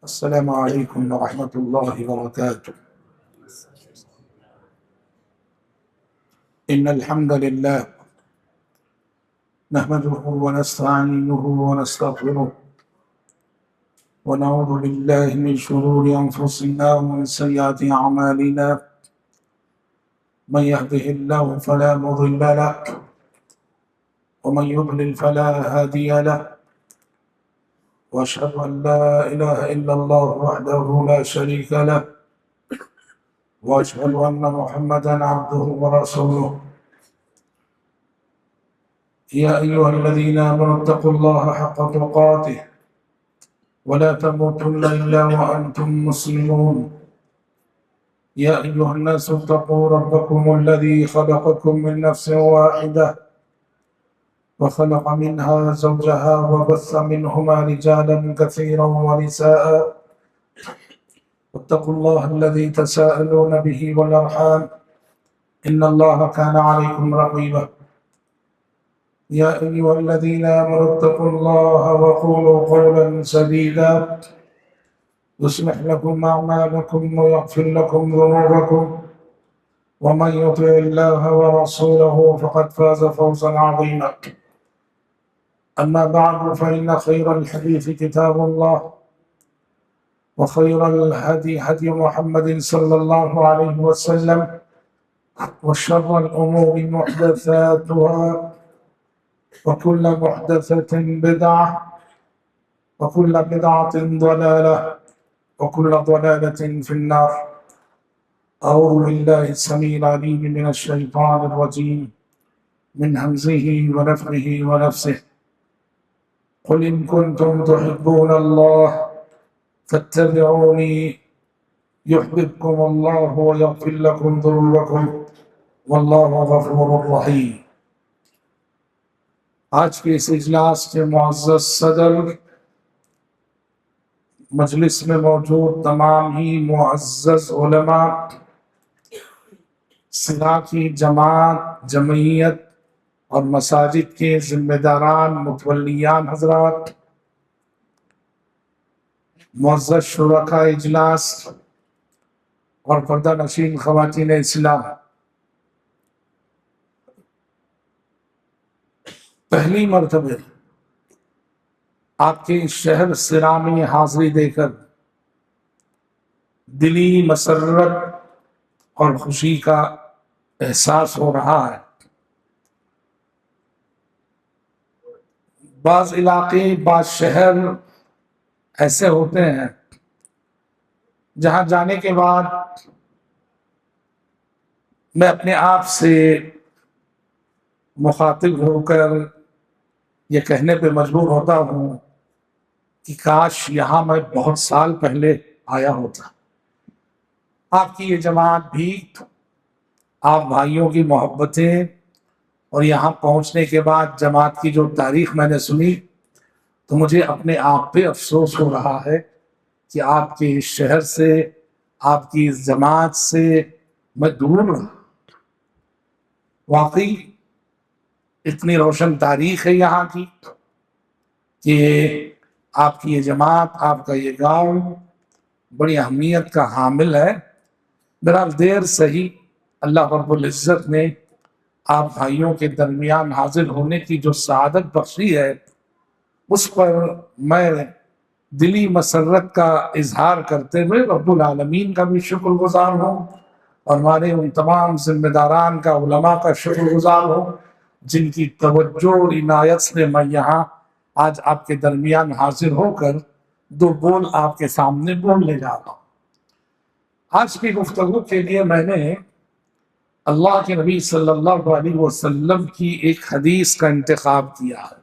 السلام عليكم ورحمة الله وبركاته. إن الحمد لله نحمده ونستعينه ونستغفره ونعوذ بالله من شرور أنفسنا ومن سيئات أعمالنا. من يهده الله فلا مضل له ومن يضلل فلا هادي له، وأشهد أن لا إله إلا الله وحده لا شريك له، وأشهد أن محمدا عبده ورسوله. يا أيها الذين آمنوا اتقوا الله حق تقاته ولا تموتن إلا وأنتم مسلمون. يا أيها الناس اتقوا ربكم الذي خلقكم من نفس واحدة وخلق منها زوجها وبث منهما رجالا كثيرا ونساء، واتقوا الله الذي تساءلون به والأرحام إن الله كان عليكم رقيبا. يا أيها الذين آمنوا اتقوا الله وقولوا قولا سديدا يصلح لكم أعمالكم ويغفر لكم ذنوبكم، ومن يطع الله ورسوله فقد فاز فوزا عظيما. أما بعد، فإن خير الحديث كتاب الله، وخير الهدي هدي محمد صلى الله عليه وسلم، وشر الأمور محدثاتها، وكل محدثة بدعة، وكل بدعة ضلالة، وكل ضلالة في النار. أعوذ بالله السميع العليم من الشيطان الرجيم من همزه ونفخه ونفسه. قل إن كنتم تحبون الله فاتبعوني يحببكم الله ويغفر لكم ذنوبكم والله غفور رحيم. آج کے اس اجلاس کے معزز صدر، مجلس میں موجود تمام ہی معزز علماء، صلاح کی جماعت، جمعیت اور مساجد کے ذمہ داران، متولیان حضرات، معزز شرکاء اجلاس اور پردہ نشین خواتین اسلام، پہلی مرتبہ آپ کے اس شہر سرا میں حاضری دے کر دلی مسرت اور خوشی کا احساس ہو رہا ہے۔ بعض علاقے، بعض شہر ایسے ہوتے ہیں جہاں جانے کے بعد میں اپنے آپ سے مخاطب ہو کر یہ کہنے پہ مجبور ہوتا ہوں کہ کاش یہاں میں بہت سال پہلے آیا ہوتا۔ آپ کی یہ جماعت بھی، آپ بھائیوں کی محبتیں اور یہاں پہنچنے کے بعد جماعت کی جو تاریخ میں نے سنی تو مجھے اپنے آپ پہ افسوس ہو رہا ہے کہ آپ کے اس شہر سے، آپ کی اس جماعت سے میں دور رہا۔ واقعی اتنی روشن تاریخ ہے یہاں کی کہ آپ کی یہ جماعت، آپ کا یہ گاؤں بڑی اہمیت کا حامل ہے۔ بہرحال دیر صحیح اللہ رب العزت نے آپ بھائیوں کے درمیان حاضر ہونے کی جو سعادت بخشی ہے، اس پر میں دلی مسرت کا اظہار کرتے ہوئے رب العالمین کا بھی شکر گزار ہوں، اور ہمارے ان تمام ذمہ داران کا، علماء کا شکر گزار ہوں جن کی توجہ اور عنایت سے میں یہاں آج آپ کے درمیان حاضر ہو کر دو بول آپ کے سامنے بولنے جا رہا ہوں۔ آج کی گفتگو کے لیے میں نے اللہ کے نبی صلی اللہ علیہ وسلم کی ایک حدیث کا انتخاب کیا ہے،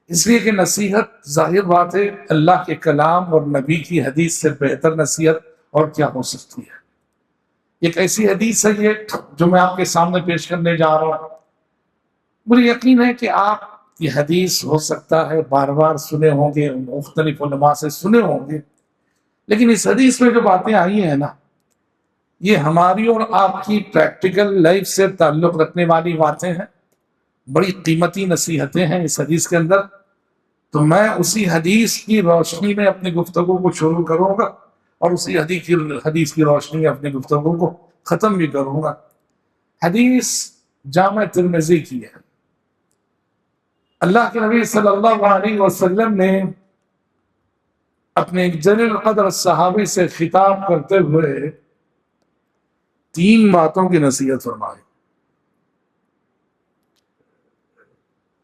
اس لیے کہ نصیحت ظاہر بات ہے، اللہ کے کلام اور نبی کی حدیث سے بہتر نصیحت اور کیا ہو سکتی ہے۔ ایک ایسی حدیث ہے یہ جو میں آپ کے سامنے پیش کرنے جا رہا ہوں۔ مجھے یقین ہے کہ آپ یہ حدیث ہو سکتا ہے بار بار سنے ہوں گے، مختلف علماء سے سنے ہوں گے، لیکن اس حدیث میں جو باتیں آئی ہیں نا، یہ ہماری اور آپ کی پریکٹیکل لائف سے تعلق رکھنے والی باتیں ہیں، بڑی قیمتی نصیحتیں ہیں اس حدیث کے اندر۔ تو میں اسی حدیث کی روشنی میں اپنی گفتگو کو شروع کروں گا اور اسی حدیث کی روشنی میں اپنی گفتگو کو ختم بھی کروں گا۔ حدیث جامع ترمذی کی ہے۔ اللہ کے نبی صلی اللہ علیہ وسلم نے اپنے ایک جلیل القدر صحابی سے خطاب کرتے ہوئے 3 باتوں کی نصیحت فرمائی،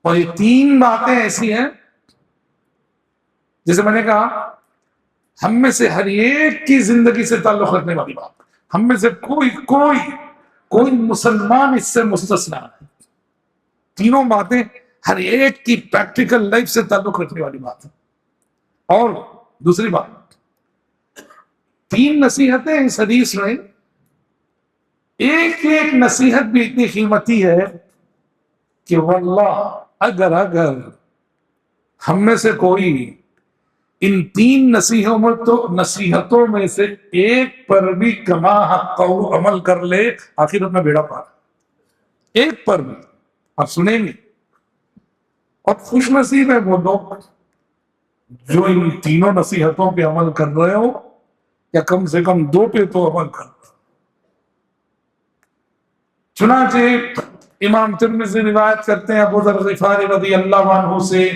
اور یہ 3 باتیں ایسی ہیں جیسے میں نے کہا ہم میں سے ہر ایک کی زندگی سے تعلق رکھنے والی بات، ہم میں سے کوئی مسلمان اس سے مستثنا ہے۔ تینوں باتیں ہر ایک کی پریکٹیکل لائف سے تعلق رکھنے والی بات ہے۔ اور دوسری بات، 3 نصیحتیں اس حدیث میں، ایک ایک نصیحت بھی اتنی قیمتی ہے کہ واللہ اگر ہم میں سے کوئی ان 3 نصیحتوں میں سے ایک پر بھی کما حق عمل کر لے، آخرت میں بیڑا پار، ایک پر بھی آپ سنیں گے۔ اور خوش نصیب ہے وہ لوگ جو ان 3 نصیحتوں پہ عمل کر رہے ہو، یا کم سے کم 2 پہ تو عمل کر رہے ہو۔ چنانچہ امام ترمذی روایت کرتے ہیں ابو ذر غفاری رضی اللہ عنہ سے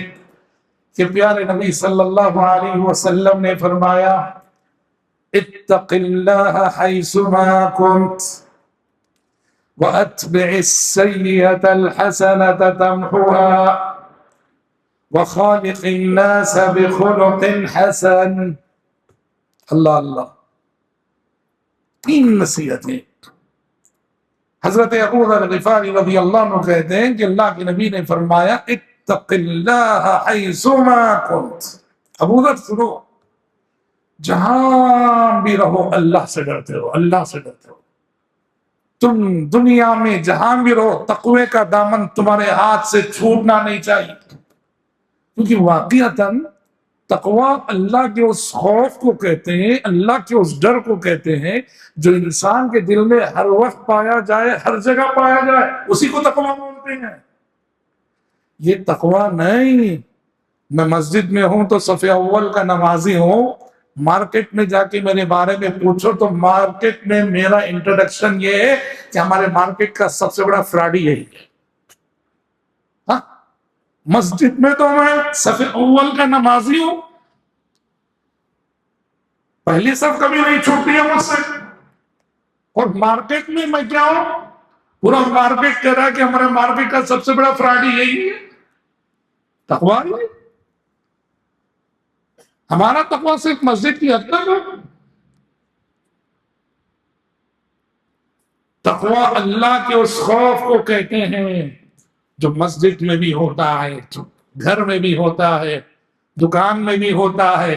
کہ پیارے نبی صلی اللہ علیہ وسلم نے فرمایا اتق اللہ حیثما کنت واتبع السیئة الحسنة تمحوها وخالق الناس بخلق حسن۔ اللہ اللہ، 3 نصیحتیں۔ حضرت ابو ذر غفاری رضی اللہ عنہ کہتے ہیں کہ اللہ کے نبی نے فرمایا اتق اللہ حیثما کنت۔ ابو ذر سنو، جہاں بھی رہو اللہ سے ڈرتے رہو، اللہ سے ڈرتے رہو۔ تم دنیا میں جہاں بھی رہو تقوی کا دامن تمہارے ہاتھ سے چھوٹنا نہیں چاہیے، کیونکہ واقعتاً تقوی اللہ کے اس خوف کو کہتے ہیں، اللہ کے اس ڈر کو کہتے ہیں جو انسان کے دل میں ہر وقت پایا جائے، ہر جگہ پایا جائے، اسی کو تقوی بولتے ہیں۔ یہ تقوی نہیں میں مسجد میں ہوں تو صف اول کا نمازی ہوں، مارکیٹ میں جا کے میرے بارے میں پوچھو تو مارکیٹ میں میرا انٹروڈکشن یہ ہے کہ ہمارے مارکیٹ کا سب سے بڑا فراڈی یہی ہے۔ ہاں، مسجد میں تو میں صف اول کا نمازی ہوں، پہلی صف کبھی نہیں چھوٹتی ہے مجھ سے، اور مارکیٹ میں میں کیا ہوں، پورا مارکیٹ کہہ رہا ہے کہ ہمارے مارکیٹ کا سب سے بڑا فراڈی یہی ہے۔ تقویٰ نہیں، ہمارا تقویٰ صرف مسجد کی حد تک ہے۔ تقویٰ اللہ کے اس خوف کو کہتے ہیں جو مسجد میں بھی ہوتا ہے، گھر میں بھی ہوتا ہے، دکان میں بھی ہوتا ہے،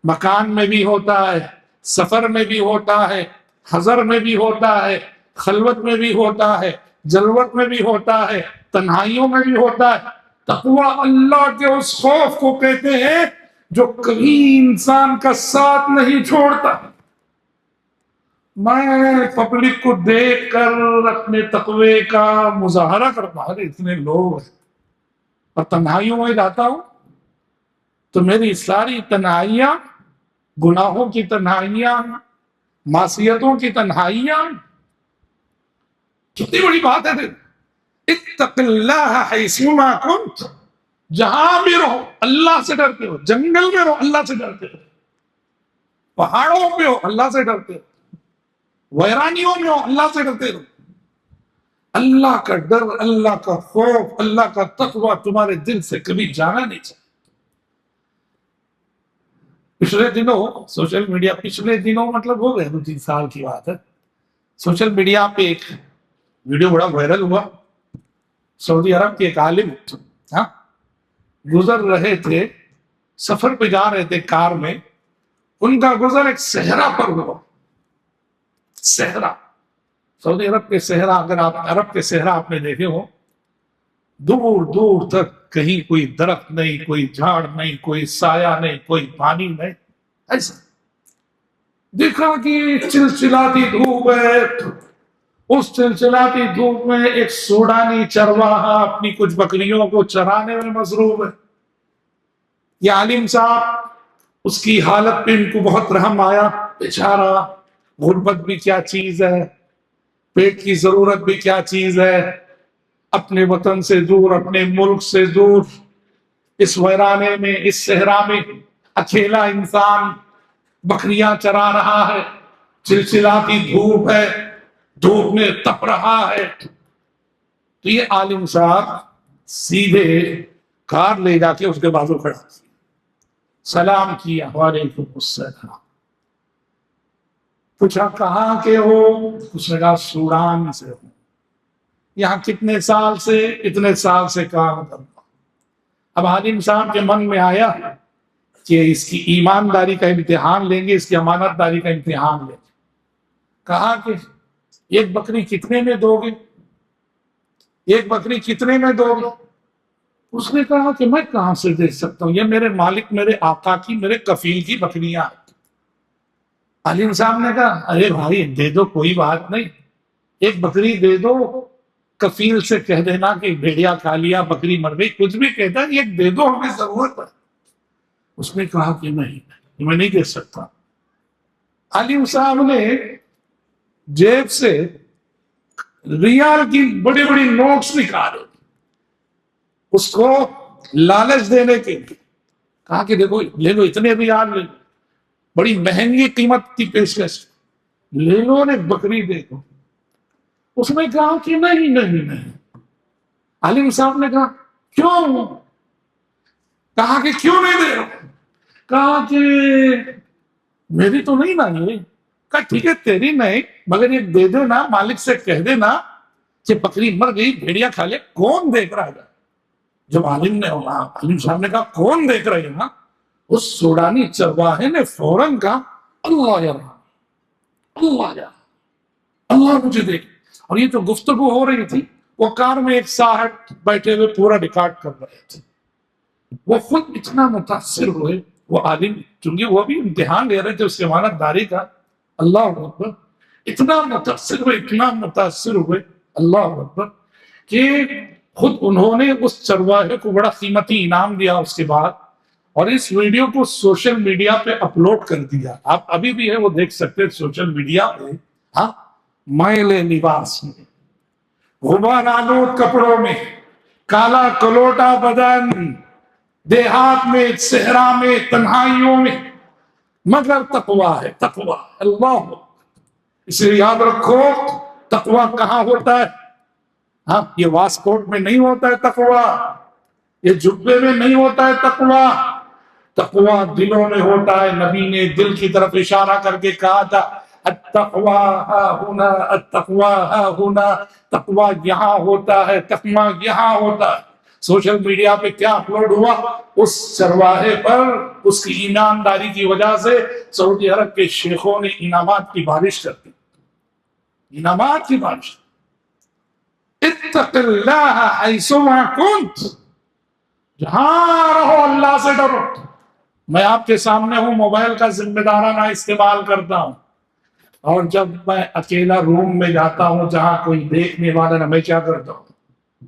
مکان میں بھی ہوتا ہے، سفر میں بھی ہوتا ہے، حضر میں بھی ہوتا ہے، خلوت میں بھی ہوتا ہے، جلوت میں بھی ہوتا ہے، تنہائیوں میں بھی ہوتا ہے۔ تقویٰ اللہ کے اس خوف کو کہتے ہیں جو کبھی انسان کا ساتھ نہیں چھوڑتا۔ میں پبلک کو دیکھ کر اپنے تقوی کا مظاہرہ کرتا ہوں، اتنے لوگ ہیں، اور تنہائیوں میں جاتا ہوں تو میری ساری تنہائیاں، گناہوں کی تنہائیاں، معصیتوں کی تنہائیاں، کتنی بڑی بات ہے۔ اتق اللہ حیثما کنت، جہاں بھی رہو اللہ سے ڈرتے ہو، جنگل میں رہو اللہ سے ڈرتے ہو، پہاڑوں پہ ہو اللہ سے ڈرتے ہو، ویرانیوں میں ہو اللہ سے ڈرتے ہو۔ اللہ کا ڈر، اللہ کا خوف، اللہ کا تقوی تمہارے دل سے کبھی جانا نہیں چاہیے۔ پچھلے دنوں مطلب ہو گئے 2-3 سال کی بات ہے، سوشل میڈیا پہ ایک ویڈیو بڑا وائرل ہوا۔ سعودی عرب کے ایک عالم گزر رہے تھے، سفر پہ جا رہے تھے کار میں، ان کا گزر ایک صحرا پر ہوا۔ صحرا، سعودی عرب کے صحرا، اگر آپ عرب کے صحرا آپ نے دیکھے ہو، دور دور تک کہیں کوئی درخت نہیں، کوئی جھاڑ نہیں، کوئی سایہ نہیں، کوئی پانی نہیں، ایسا دیکھا کہ چلچلاتی دھوپ ہے۔ اس چلچلاتی دھوپ میں ایک سوڈانی چرواہا اپنی کچھ بکریوں کو چرانے میں مصروف ہے۔ یہ عالم صاحب، اس کی حالت پہ ان کو بہت رحم آیا، بیچارہ غربت بھی کیا چیز ہے، پیٹ کی ضرورت بھی کیا چیز ہے، اپنے وطن سے دور، اپنے ملک سے دور، اس ویرانے میں، اس صحرا میں اکیلا انسان بکریاں چرا رہا ہے، چلچلاتی دھوپ ہے، دھوپ میں تپ رہا ہے۔ تو یہ عالم صاحب سیدھے کار لے جا کے اس کے بازو کھڑا، سلام کیا، وعلیکم السلام۔ پوچھا کہاں کے ہو؟ اس نے کہا سوڈان سے ہوں، یہاں کتنے سال سے؟ اتنے سال سے کام کرتا ہوں۔ اب عالم صاحب کے من میں آیا کہ اس کی ایمانداری کا امتحان لیں گے، اس کی امانت داری کا امتحان لیں گے۔ کہا کہ ایک بکری کتنے میں دو گے؟ ایک بکری کتنے میں دو گے؟ اس نے کہا کہ میں کہاں سے دے سکتا ہوں، یہ میرے مالک، میرے آقا کی، میرے کفیل کی بکریاں۔ عالم صاحب نے کہا ارے بھائی دے دو، کوئی بات نہیں، ایک بکری دے دو، کفیل سے کہہ دینا کہ بھیڑیا کھا لیا، بکری مر گئی، کچھ بھی کہتا ہے، ایک دے دو، ہمیں ضرورت ہے۔ اس نے کہا کہ نہیں، میں نہیں دے سکتا۔ عالم صاحب نے جیب سے ریال کی بڑی بڑی نوٹس نکالے، اس کو لالچ دینے کے لیے کہا کہ دیکھو لے لو، اتنے ریال لے لو، بڑی مہنگی قیمت کی پیشکش، لے لو، ایک بکری دے دو۔ اس نے کہا کہ نہیں نہیں نہیں۔ عالم صاحب نے کہا کیوں؟ کہا کہ کیوں نہیں دے رہا؟ کہا کہ میری تو نہیں نا یہ۔ کہا ٹھیک ہے تیری نہیں، مگر یہ دے دینا، مالک سے کہہ دینا کہ بکری مر گئی، بھیڑیا کھا لے، کون دیکھ رہا ہے؟ جب عالم صاحب نے کہا کون دیکھ رہے ہیں، اس سوڈانی چرواہے نے فوراً کہا اللہ یا اللہ یا اللہ مجھے دیکھ۔ اور یہ جو گفتگو ہو رہی تھی وہ کار میں ایک صاحب بیٹھے ہوئے پورا ریکارڈ کر رہے تھے، وہ خود اتنا متاثر ہوئے، وہ عالم چونکہ وہ بھی امتحان لے رہے تھے اس کی امانت داری کا، اللہ اکبر، اتنا متاثر ہوئے اللہ اکبر کہ خود انہوں نے اس چرواہے کو بڑا قیمتی انعام دیا اس کے بعد، اور اس ویڈیو کو سوشل میڈیا پہ اپلوڈ کر دیا۔ آپ ابھی بھی ہے وہ دیکھ سکتے ہیں سوشل میڈیا پہ۔ ہاں، میلے لباس میں، غبار آلود کپڑوں میں، کالا کلوٹا بدن، دیہات میں، صحرا میں، تنہائیوں میں، مگر تقویٰ ہے، تقویٰ اللہ۔ اس لیے یاد رکھو تقویٰ کہاں ہوتا ہے؟ ہاں، یہ واسکوٹ میں نہیں ہوتا ہے تقویٰ، یہ جبے میں نہیں ہوتا ہے تقویٰ، تقویٰ دلوں میں ہوتا ہے۔ نبی نے دل کی طرف اشارہ کر کے کہا تھا التقویٰ ہا ہونا، التقویٰ ہا ہونا، تقویٰ یہاں ہوتا ہے، تقویٰ یہاں ہوتا ہے۔ سوشل میڈیا پہ کیا اپلوڈ ہوا؟ اس چرواہے پر اس کی ایمانداری کی وجہ سے سعودی عرب کے شیخوں نے انعامات کی بارش کر دی، انعامات کی بارش۔ اتق اللہ حیثما کنت، جہاں رہو اللہ سے ڈرو۔ میں آپ کے سامنے ہوں، موبائل کا ذمہ دارانہ استعمال کرتا ہوں، اور جب میں اکیلا روم میں جاتا ہوں جہاں کوئی دیکھنے والا نہ، میں کیا کرتا ہوں؟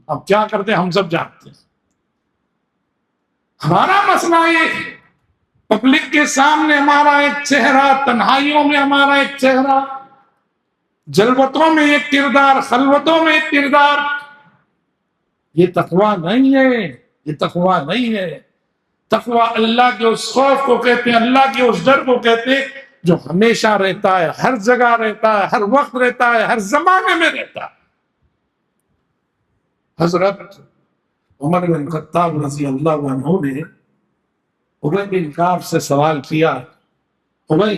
اب کیا کرتے ہیں ہم سب جانتے ہیں۔ ہمارا مسئلہ یہ پبلک کے سامنے ہمارا ایک چہرہ، تنہائیوں میں ہمارا ایک چہرہ، جلوتوں میں ایک کردار، خلوتوں میں ایک کردار، یہ تقویٰ نہیں ہے، یہ تقویٰ نہیں ہے۔ تقویٰ اللہ کے اس خوف کو کہتے ہیں، اللہ کے اس ڈر کو کہتے ہیں جو ہمیشہ رہتا ہے، ہر جگہ رہتا ہے، ہر وقت رہتا ہے، ہر زمانے میں رہتا ہے۔ حضرت عمر بن خطاب رضی اللہ عنہ نے ابی بن کعب سے سوال کیا، ابی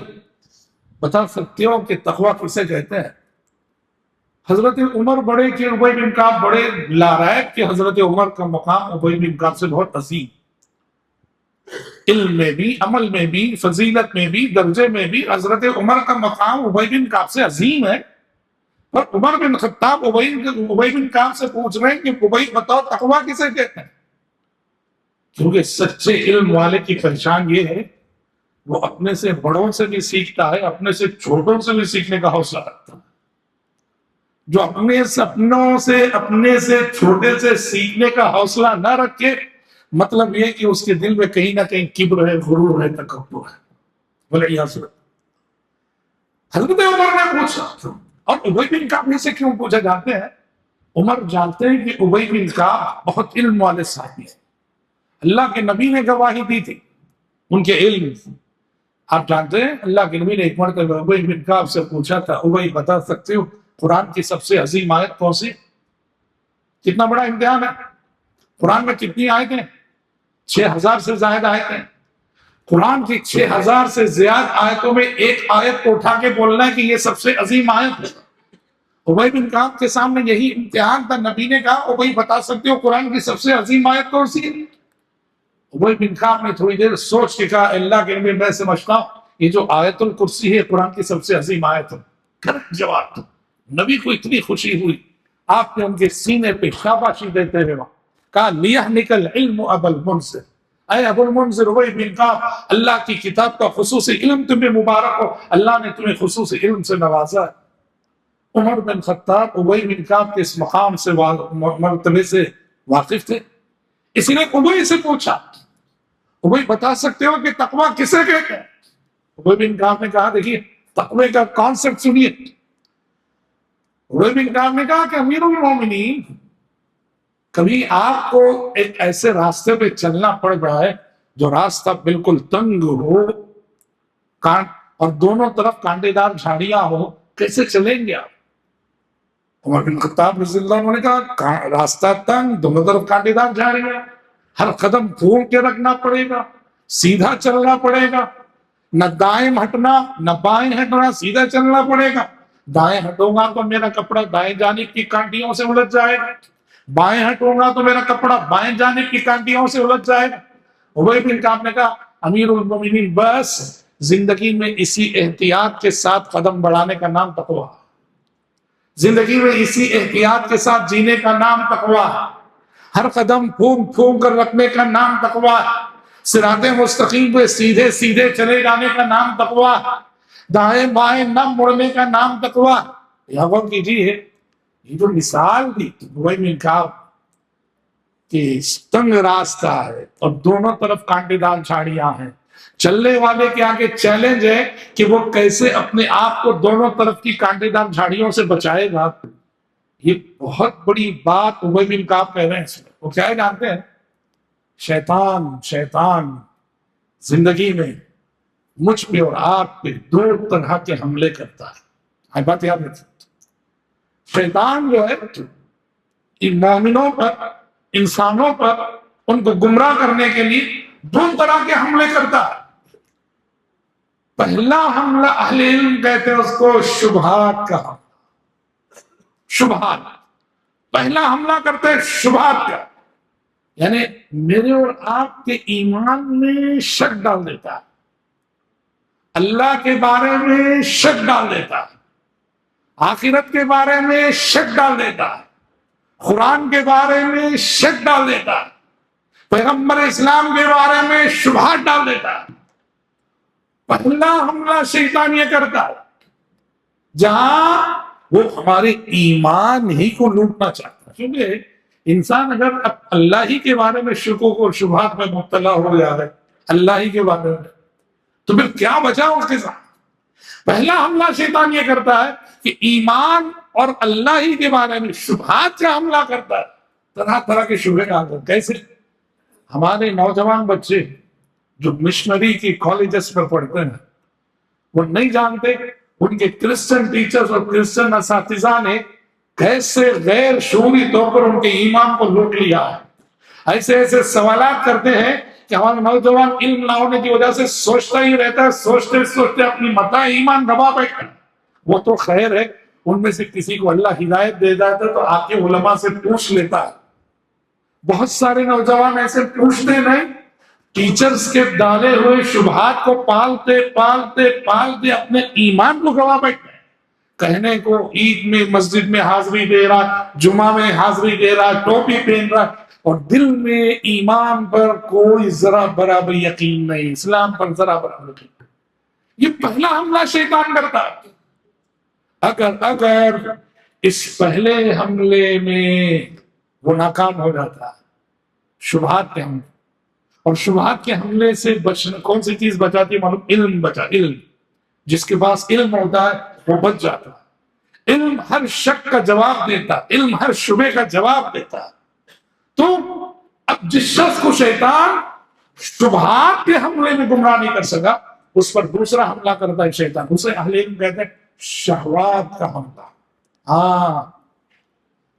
بتا سکتے ہو کہ تقویٰ کسے کہتے ہیں؟ حضرت عمر بڑے کہ ابی بن کعب بڑے، لا رہا ہے کہ حضرت عمر کا مقام ابی بن کعب سے بہت عظیم، علم میں بھی، عمل میں بھی، فضیلت میں بھی، درجے میں بھی حضرت عمر کا مقام ابی بن کعب سے عظیم ہے۔ اور عمر بن خطاب ابی بن کعب سے پوچھ رہے ہیں کہ ابی بتاؤ تقویٰ کسے کہتے ہیں؟ کیونکہ سچے علم والے کی پہچان یہ ہے وہ اپنے سے بڑوں سے بھی سیکھتا ہے، اپنے سے چھوٹوں سے بھی سیکھنے کا حوصلہ رکھتا ہے۔ جو اپنے سے چھوٹے سے سیکھنے کا حوصلہ نہ رکھے مطلب یہ کہ اس کے دل میں کہیں نہ کہیں کبر ہے، غرور ہے، تکبر ہے۔ ولیعاذ باللہ۔ حضرت عمر نے پوچھا، اور ابی بن کعب سے کیوں پوچھا جانتے ہیں؟ عمر جانتے ہیں کہ ابی بن کعب بہت علم والے صحابی ہیں، اللہ کے نبی نے گواہی دی تھی ان کے علم سے۔ آپ جانتے ہیں اللہ کے نبی نے ایک مرتبہ ابی بن کعب سے پوچھا تھا، ابی بتا سکتے ہو قرآن کی سب سے عظیم آیت کون سی؟ کتنا بڑا امتحان ہے، قرآن میں کتنی آیتیں؟ 6000 سے زائد آیتیں۔ قرآن کی 6000 سے زیادہ آیتوں میں ایک آیت کو اٹھا کے بولنا ہے کہ یہ سب سے عظیم آیت ہے۔ ابی بن کعب کے سامنے یہی امتحان تھا، نبی نے کہا ابی بتا سکتے ہو قرآن کی سب سے عظیم آیت کون سی ہے؟ ابی بن کعب نے تھوڑی دیر سوچ کے کہا اللہ کے نبی میں سمجھتا ہوں یہ جو آیت الکرسی ہے قرآن کی سب سے عظیم آیت ہے۔ کرنٹ جواب، نبی کو اتنی خوشی ہوئی، آپ نے ان کے سینے پہ شاباشی دیتے ہوئے کہا لیحنک العلم ابا المنذر، اے ابو المنذر ابی بن کعب، اللہ کی کتاب کا خصوصی علم تمہیں مبارک ہو، اللہ نے تمہیں خصوصی علم سے نوازا ہے۔ عمر بن خطاب ابی بن کعب کے اس مقام سے مرتبے سے واقف تھے، اسی نے ابی سے پوچھا ابی بتا سکتے ہو کہ تقویٰ کسے کہتے ہیں؟ ابی بن کعب نے کہا دیکھیے تقوی کا کانسیپٹ سنیے۔ ابی بن کعب نے کہا کہ امیر المومنین، کبھی آپ کو ایک ایسے راستے پہ چلنا پڑ رہا ہے جو راستہ بالکل تنگ ہو اور دونوں طرف کانٹے دار جھاڑیاں ہو، کیسے چلیں گے آپ؟ عمر بن خطاب رضی اللہ عنہ نے کہا راستہ تنگ، دونوں طرف کانٹے دار جھاڑیاں، ہر قدم پھول کے رکھنا پڑے گا، سیدھا چلنا پڑے گا، نہ دائیں ہٹنا نہ بائیں ہٹنا، سیدھا چلنا پڑے گا۔ دائیں ہٹوں گا تو میرا کپڑا دائیں جانب کی کانٹیوں سے الجھ جائے گا، بائیں ہٹوں گا تو میرا کپڑا بائیں جانب کی کانٹیوں سے الجھ جائے گا۔ ابی بن کعب نے کہا امیر المومنین بس زندگی میں اسی احتیاط کے ساتھ قدم بڑھانے کا نام تقویٰ، زندگی میں اسی احتیاط کے ساتھ جینے کا نام تقویٰ، ہر قدم پھونک پھونک کر رکھنے کا نام تقویٰ، صراط مستقیم پہ سیدھے سیدھے چلے جانے کا نام تقویٰ، دائیں بائیں نہ مڑنے کا نام تقویٰ۔ یہاں غور کیجیے یہ جو مثال دی ابی بن کعب کہ تنگ راستہ ہے اور دونوں طرف کانٹے دار جھاڑیاں ہیں، چلنے والے کے آگے چیلنج ہے کہ وہ کیسے اپنے آپ کو دونوں طرف کی کانٹے دار جھاڑیوں سے بچائے گا۔ یہ بہت بڑی بات ابی بن کعب کہہ رہے ہیں۔ وہ کیا ہے جانتے ہیں؟ شیطان زندگی میں مجھ پہ اور آپ پہ دو طرح کے حملے کرتا ہے، بات یاد رکھیں۔ شیطان جو ہے ان مومنوں پر، انسانوں پر، ان کو گمراہ کرنے کے لیے دو طرح کے حملے کرتا ہے۔ پہلا حملہ اہل علم کہتے ہیں اس کو شبہات کا حملہ، شبہات پہلا حملہ کرتے ہیں شبہات کا، یعنی میرے اور آپ کے ایمان میں شک ڈال دیتا ہے، اللہ کے بارے میں شک ڈال دیتا ہے، آخرت کے بارے میں شک ڈال دیتا ہے، قرآن کے بارے میں شک ڈال دیتا ہے، پیغمبر اسلام کے بارے میں شبہات ڈال دیتا ہے۔ پہلا حملہ شیطان یہ کرتا ہے جہاں وہ ہمارے ایمان ہی کو لوٹنا چاہتا ہے، کیونکہ انسان اگر اللہ ہی کے بارے میں شکوک اور شبہات میں مبتلا ہو گیا ہے، اللہ ہی کے بارے میں، تو پھر کیا بچا اس کے ساتھ؟ پہلا حملہ شیطان یہ کرتا ہے کہ ایمان اور اللہ ہی کے بارے میں شبہات کا حملہ کرتا ہے، طرح طرح کے شبہے کا حملہ۔ کیسے؟ ہمارے نوجوان بچے جو مشنری کی کالجز میں پڑھتے ہیں وہ نہیں جانتے ان کے کرسچن ٹیچرز اور کرسچن اساتذہ نے کیسے غیر شعوری طور پر ان کے ایمان کو لوٹ لیا ہے۔ ایسے ایسے سوالات کرتے ہیں کہ ہمارا نوجوان علم نہ ہونے کی وجہ سے سوچتا ہی رہتا ہے، سوچتے سوچتے اپنی متاع ایمان گنوا بیٹھتا ہے۔ وہ تو خیر ہے ان میں سے کسی کو اللہ ہدایت دے جاتا ہے تو آ کے علماء سے پوچھ لیتا ہے، بہت سارے نوجوان ایسے پوچھتے نہیں، ٹیچرز کے ڈالے ہوئے شبہات کو پالتے پالتے پالتے اپنے ایمان کو گنوا بیٹھتے ہیں۔ کہنے کو عید میں مسجد میں حاضری دے رہا، جمعہ میں حاضری دے رہا، ٹوپی پہن رہا، اور دل میں ایمان پر کوئی ذرا برابر یقین نہیں، اسلام پر ذرا برابر یقین نہیں۔ یہ پہلا حملہ شیطان کرتا ہے۔ اگر اس پہلے حملے میں وہ ناکام ہو جاتا ہے، شبہات کے حملے، اور شبہات کے حملے سے بچنا کون سی چیز بچاتی ہے معلوم؟ علم بچا، علم. جس کے پاس علم ہوتا ہے وہ بچ جاتا ہے. علم ہر شک کا جواب دیتا، علم ہر شبہ کا جواب دیتا. تو اب جس شخص کو شیطان شبہات کے حملے میں گمراہ نہیں کر سکا، اس پر دوسرا حملہ کرتا ہے شیطان. اسے اہل علم کہتے ہیں شہوات کا حملہ. ہاں،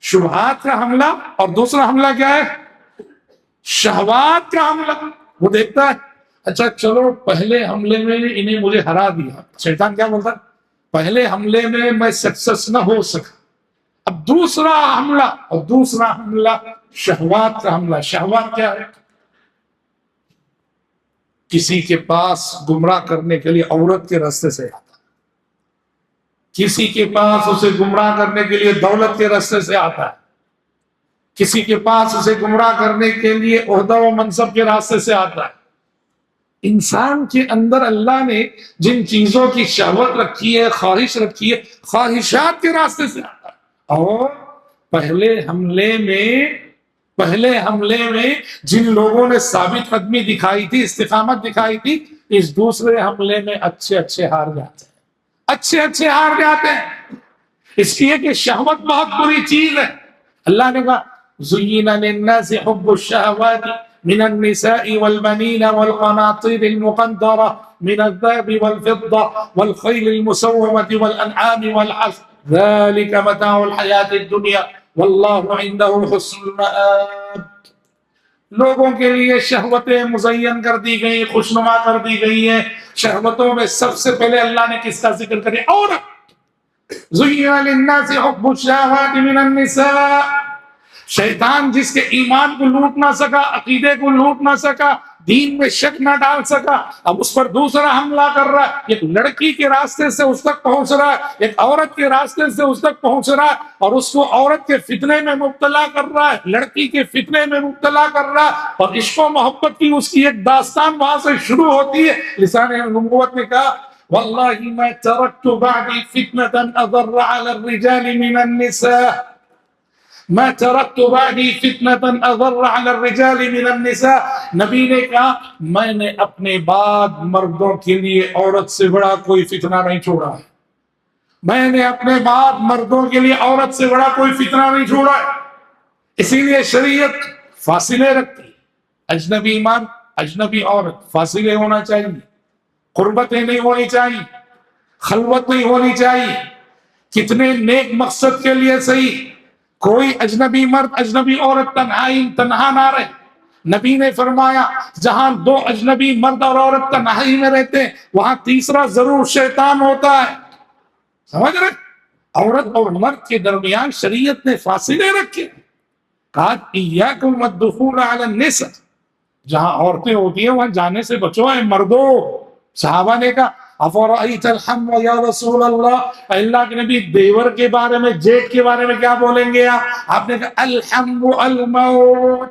شبہات کا حملہ. اور دوسرا حملہ کیا ہے؟ شہوات کا حملہ. وہ دیکھتا ہے اچھا چلو پہلے حملے میں انہیں مجھے ہرا دیا. شیطان کیا بولتا ہے؟ پہلے حملے میں میں سکسس نہ ہو سکا، اب دوسرا حملہ. اور دوسرا حملہ شہوات کا حملہ. شہوات کیا ہے؟ کسی کے پاس گمراہ کرنے کے لیے عورت کے راستے سے آتا، کسی کے پاس اسے گمراہ کرنے کے لیے دولت کے راستے سے آتا ہے، کسی کے پاس اسے گمراہ کرنے کے لیے عہدہ و منصب کے راستے سے آتا ہے. انسان کے اندر اللہ نے جن چیزوں کی شہوت رکھی ہے، خواہش رکھی ہے، خواہشات کے راستے سے آتا ہے. اور پہلے حملے میں جن لوگوں نے ثابت قدمی دکھائی تھی، استقامت دکھائی تھی، اس دوسرے حملے میں اچھے ہار جاتے ہیں. اچھے ہار جاتے ہیں، اس لیے کہ شہوت بہت بری چیز ہے. اللہ نے کہا زُيِّنَ لِلنَّاسِ حُبُّ الشَّهَوَاتِ من النساء والبنين والقناطير المقنطرة من الذهب والفضة والخيل المسومة والأنعام والحرث ذلك متاع الحياة الدنيا والله عنده حسن المآب. لوگوں کے لیے شہوتیں مزین کر دی گئی، خوشنما کر دی گئی ہیں. شہوتوں میں سب سے پہلے اللہ نے کس کا ذکر کرے؟ عورت. زُيِّنَ لِلنَّاسِ حُبُّ الشَّهَوَاتِ من النساء. شیطان جس کے ایمان کو لوٹ نہ سکا، عقیدے کو لوٹ نہ سکا، دین میں شک نہ ڈال سکا، اب اس پر دوسرا حملہ کر رہا ہے. ایک لڑکی کے راستے سے اس تک پہنچ رہا ہے، ایک عورت کے راستے سے اس تک پہنچ رہا ہے، اور اس کو عورت کے فتنے میں مبتلا کر رہا ہے، لڑکی کے فتنے میں مبتلا کر رہا ہے. اور عشق و محبت کی اس کی ایک داستان وہاں سے شروع ہوتی ہے. لسان نبوت نے کہا واللہ ما ترکت بعدی فتنة اضر على الرجال من النساء. ما ترکت بعدی فتنة اضر على الرجال من النساء. نبی نے کہا میں نے اپنے بعد مردوں کے لیے عورت سے بڑا کوئی فتنہ نہیں چھوڑا ہے. میں نے اپنے بعد مردوں کے لیے عورت سے بڑا کوئی فتنہ نہیں چھوڑا ہے. اسی لیے شریعت فاصلے رکھتی. اجنبی مرد، اجنبی عورت، فاصلے ہونا چاہیے، قربتیں نہیں ہونی چاہیے، خلوت نہیں ہونی چاہیے. کتنے نیک مقصد کے لیے صحیح، کوئی اجنبی مرد اجنبی عورت تنہا نہ رہے. نبی نے فرمایا جہاں دو اجنبی مرد اور عورت تنہائی میں رہتے ہیں وہاں تیسرا ضرور شیطان ہوتا ہے. سمجھ رہے؟ عورت اور مرد کے درمیان شریعت نے فاصلے رکھے. کہا ایاکم الدخول علی النساء، جہاں عورتیں ہوتی ہیں وہاں جانے سے بچو ہے مردو. صحابہ نے کہا افرأیت الحم یا رسول اللہ کے نبی دیور کے بارے میں، جیٹ کے بارے میں کیا بولیں گے؟ آپ نے کہا الحم الموت.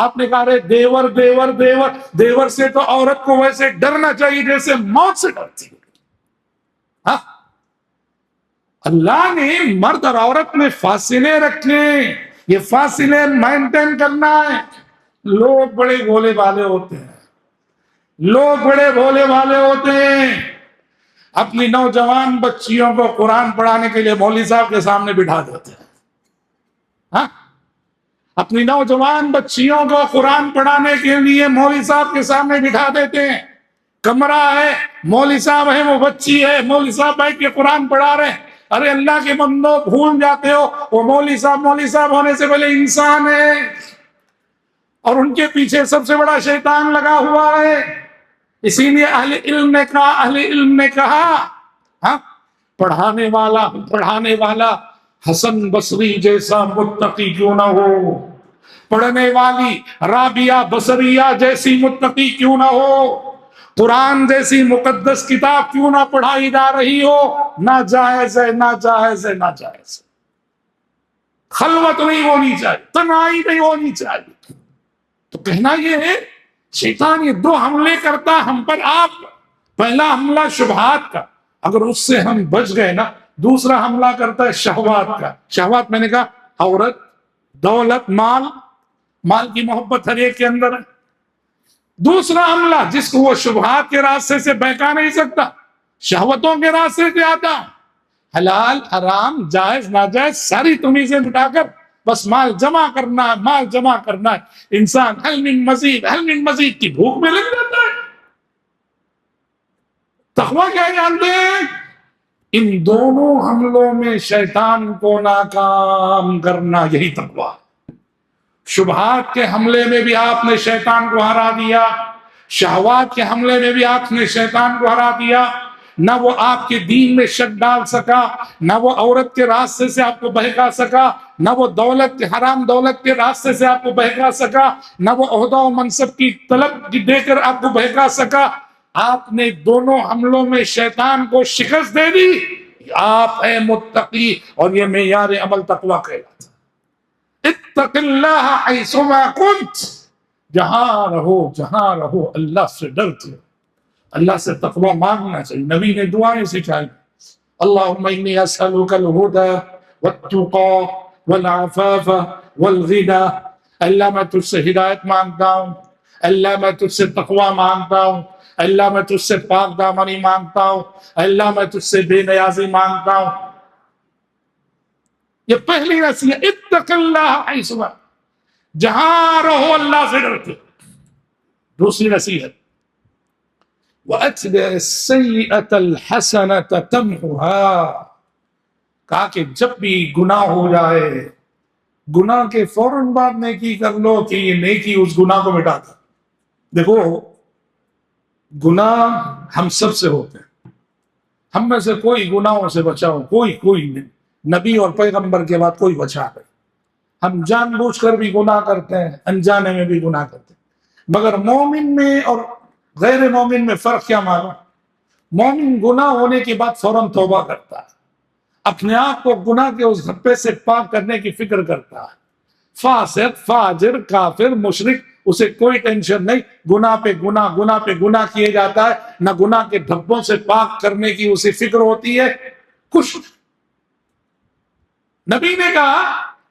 آپ نے کہا رہے دیور دیور دیور دیور سے تو عورت کو ویسے ڈرنا چاہیے جیسے موت سے ڈرتی ہے. اللہ نے مرد اور عورت میں فاصلے رکھنے، یہ فاصلے مینٹین کرنا ہے. لوگ بڑے بھولے والے ہوتے ہیں، لوگ بڑے بھولے والے ہوتے ہیں. اپنی نوجوان بچیوں کو قرآن پڑھانے کے لیے مولوی صاحب کے سامنے بٹھا دیتے ہیں. اپنی نوجوان بچیوں کو قرآن پڑھانے کے لیے مولوی صاحب کے سامنے بٹھا دیتے ہیں. کمرہ ہے، مولوی صاحب ہے، وہ بچی ہے، مولوی صاحب بیٹھ کے قرآن پڑھا رہے ہیں. ارے اللہ کے بندو بھول جاتے ہو وہ مولوی صاحب ہونے سے پہلے انسان ہے، اور ان کے پیچھے سب سے بڑا شیطان لگا ہوا ہے. اسی لیے اہل علم نے کہا پڑھانے والا حسن بصری جیسا متقی کیوں نہ ہو، پڑھنے والی رابعہ بصریہ جیسی متقی کیوں نہ ہو، قرآن جیسی مقدس کتاب کیوں نہ پڑھائی جا رہی ہو. ناجائز ہے، ناجائز ہے، ناجائز ہے. خلوت نہیں ہونی چاہیے، تنہائی نہیں ہونی چاہیے. تو کہنا یہ ہے شیطان یہ دو حملے کرتا ہم پر. آپ پہلا حملہ شبہات کا، اگر اس سے ہم بچ گئے نا، دوسرا حملہ کرتا ہے شہوات کا. شہوات میں نے کہا عورت، دولت، مال کی محبت ہر ایک کے اندر ہے. دوسرا حملہ جس کو وہ شبہات کے راستے سے بہکا نہیں سکتا، شہوتوں کے راستے سے آتا، حلال حرام جائز ناجائز ساری تمیزیں مٹا کر بس مال جمع کرنا ہے، مال جمع کرنا ہے، انسان حل من مزید کی بھوک میں لگ جاتا ہے۔ تقویٰ کیا جانتے ہیں؟ ان دونوں حملوں میں شیطان کو ناکام کرنا، یہی تقویٰ۔ شبہات کے حملے میں بھی آپ نے شیطان کو ہرا دیا، شہوات کے حملے میں بھی آپ نے شیطان کو ہرا دیا، نہ وہ آپ کے دین میں شک ڈال سکا، نہ وہ عورت کے راستے سے آپ کو بہکا سکا، نہ وہ دولت حرام دولت کے راستے سے آپ کو بہکا سکا، نہ وہ عہدہ و منصب کی طلب دے کر آپ کو بہکا سکا۔ آپ نے دونوں حملوں میں شیطان کو شکست دے دی، آپ ہے متقی، اور یہ معیار عمل تقویٰ کہلاتا ہے۔ اتق اللہ حیثما کنت، جہاں رہو اللہ سے ڈرتے، اللہ سے تقویٰ مانگنا چاہیے۔ نبی نے دعائیں سکھائی، اللہم انی اسألک الہدی والتقی والعفاف والغنی، اللہ میں تجھ سے ہدایت مانگتا ہوں، اللہ میں تجھ سے تقویٰ مانگتا ہوں، اللہ میں تجھ سے پاک دامنی مانگتا ہوں، اللہ میں تجھ سے بے نیازی مانگتا ہوں۔ یہ پہلی نصیحت، اتق اللہ حیثما، جہاں رہو اللہ سے ڈرتے۔ دوسری نصیحت، وَأَتْبِعِ السَّيِّئَةَ الْحَسَنَةَ تَمْحُهَا، کہا کہ جب بھی گناہ ہو جائے، گناہ کے فوراً بعد نیکی کر لو کہ یہ نیکی اس گناہ کو مٹاتا۔ دیکھو، گناہ ہم سب سے ہوتے ہیں، ہم میں سے کوئی گناہوں سے بچا ہو، کوئی نہیں، نبی اور پیغمبر کے بعد کوئی بچا نہیں۔ ہم جان بوجھ کر بھی گناہ کرتے ہیں، انجانے میں بھی گناہ کرتے ہیں، مگر مومن میں اور غیر مومن میں فرق کیا معلوم؟ مومن گناہ ہونے کے بعد فوراً توبہ کرتا ہے، اپنے آپ کو گناہ کے اس دھبے سے پاک کرنے کی فکر کرتا ہے۔ فاسق، فاجر، کافر، مشرک، اسے کوئی ٹینشن نہیں، گناہ پہ گناہ کیے جاتا ہے، نہ گناہ کے دھبوں سے پاک کرنے کی اسے فکر ہوتی ہے، کچھ۔ نبی نے کہا